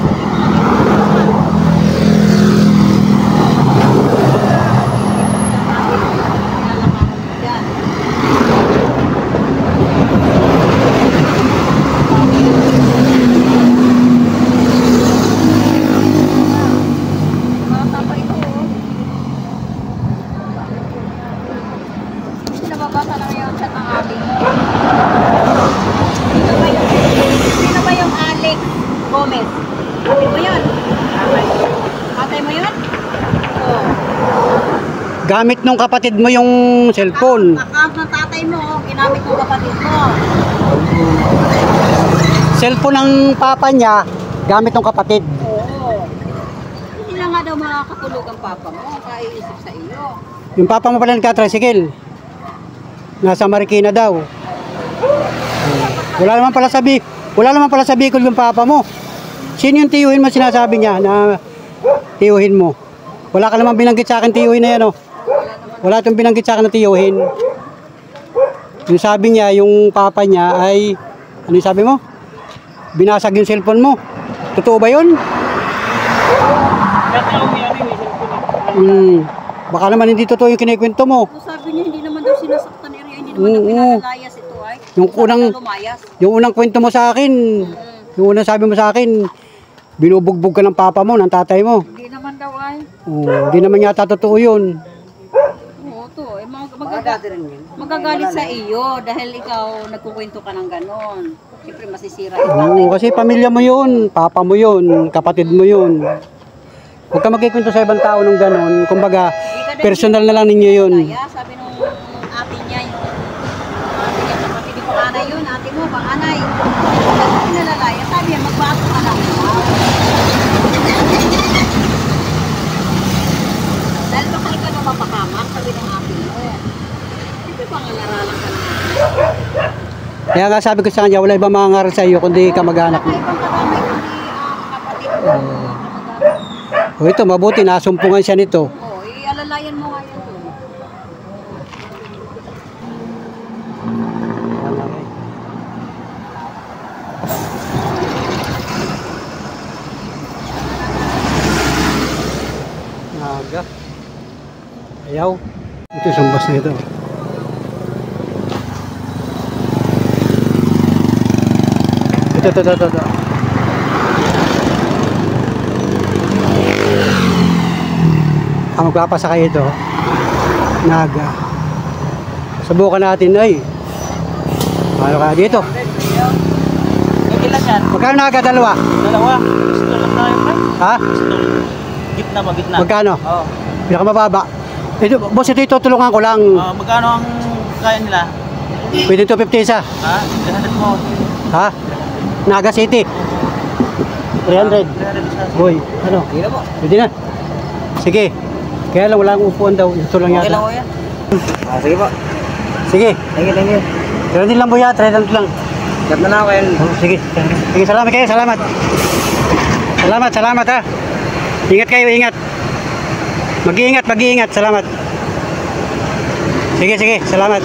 Gamit nung kapatid mo yung cellphone. Account ng tatay mo, ginamit ng kapatid mo. Cellphone ng papa niya, gamit ng kapatid. Oo. Hindi na nga daw makakatulog ang papa mo, kaiisip sa iyo. Yung papa mo pala nagka-tricycle. Nasa Marikina daw. Wala naman pala sa Bicol yung papa mo. Sino yung tiyuhin mo sinasabi niya na tiyuhin mo? Wala ka naman binanggit sa akin tiyuhin na yan, oh. Wala itong binanggit sa akin na tiyuhin. Yung sabi niya, yung papa niya ay, ano yung sabi mo? Binasag yung cellphone mo. Totoo ba yun? Baka naman hindi totoo yung kinikwento mo. Sabi niya, hindi naman daw sinasaktan area, hindi naman daw pinalayas ito ay. Yung unang kwento mo sa akin, yung unang sabi mo sa akin, binubugbog ka ng papa mo, ng tatay mo. Hindi naman daw ay. Hindi naman yata totoo yun. Oo to, magagalit sa iyo dahil ikaw nagkukwento ka ng ganon. Siyempre masisira yung tatay. Kasi pamilya mo yun, papa mo yun, kapatid mo yun. Huwag ka magkikwento sa ibang tao ng ganon. Kumbaga, personal na lang ninyo yun. Sabi nung ate niya, kapatid ko anay yun, ate mo, bang anay. Pinalalaya, sabi niya, magbago ka lang. Dahil baka ikaw na mapahamak, sabi ng ate mo. Siyempre pangangaralan ka naman. Kaya nga sabi ko sa kanya, wala ibang mangangaral sa iyo kundi kamag-anak mo. Ibang karamay kundi kapatid mo. O ito, mabuti, nasumpungan siya nito. Oo, ialalayan mo nga yan doon. Naga. Ayaw. Ito yung sumbas na ito. Ito. Magpapasakay ito. Naga. Subukan natin ay. Ano ka dito? Ilan yan? Magkano naga? Dalawa? Dalawa. Gusto lang tayo, pre. Ha? Gitna ba? Gitna. Magkano? Oo. Pinakamababa. Ito, boss, ito tutulungan ko lang. Magkano ang kaya nila? Pwede 250 isa. Ha? 300 mo. Ha? Naga City. 300. 300 isa. Boy, ano? Hindi na po. Pwede na. Sige. Kaya lang wala akong upuan daw. Ito lang Okay yata. lang ko yan. Sige po. Sige. Thank you. 300 lang po yan. 300 lang. Gat na ako yan. Oh, sige. Sige, salamat kayo. Salamat. Salamat ha. Ingat kayo, ingat. Mag-iingat. Salamat. Sige. Salamat.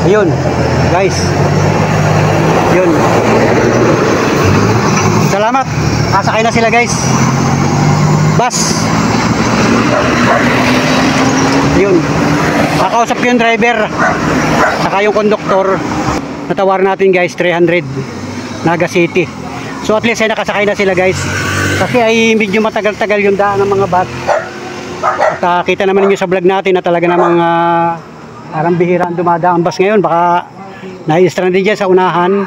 Ayun, guys. Yun. Salamat. Kasakay na sila, guys. Bus. Yun. Nakausap ko yung driver. Saka yung konduktor. Natawar natin, guys, 300. Naga City. So at least ay nakasakay na sila, guys. Kasi ay medyo matagal-tagal yung daan ng mga bus. At kita naman niyo sa vlog natin na talaga namang parang bihira ang dumadaan bus ngayon. Baka nai-stranded dyan sa unahan.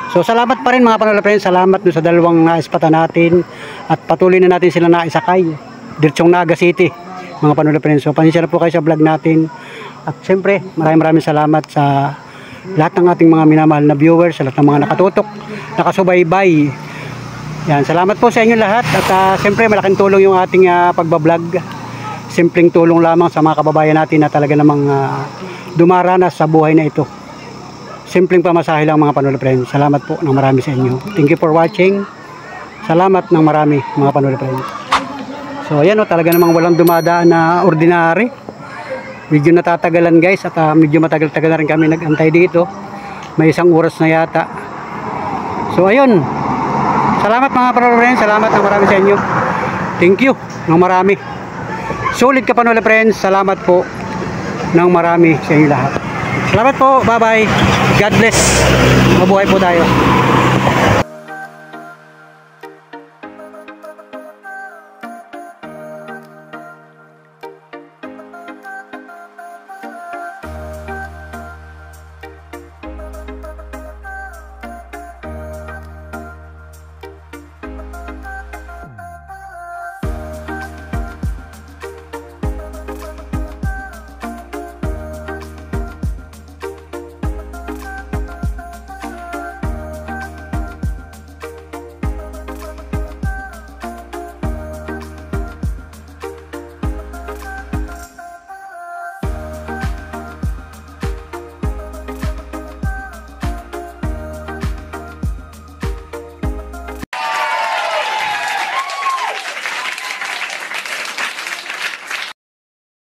So salamat pa rin mga panola friends. Salamat dun sa dalawang naispatan natin. At patuloy na natin sila naisakay. Diretsong Naga City mga panola friends. So pansya na po kayo sa vlog natin. At siyempre maraming salamat sa lahat ng ating mga minamahal na viewers. Sa lahat ng mga nakatutok, nakasubaybay. Yan, salamat po sa inyo lahat. At siyempre malaking tulong yung ating pagbablog. Simpleng tulong lamang sa mga kababayan natin na talaga namang dumaranas sa buhay na ito. Simpleng pamasahe lang mga panola friends. Salamat po ng marami sa inyo. Thank you for watching. Salamat ng marami mga panola friends. So ayan o, talaga namang walang dumadaan na ordinary. Medyo natatagalan guys at medyo matagal-tagal na rin kami nag-antay dito. May 1 oras na yata. So ayun. Salamat mga panola friends. Salamat ng marami sa inyo. Thank you ng marami. Sulit ka panola friends. Salamat po ng marami sa inyo lahat. Salamat po. Bye bye. God bless. Mabuhay po tayo.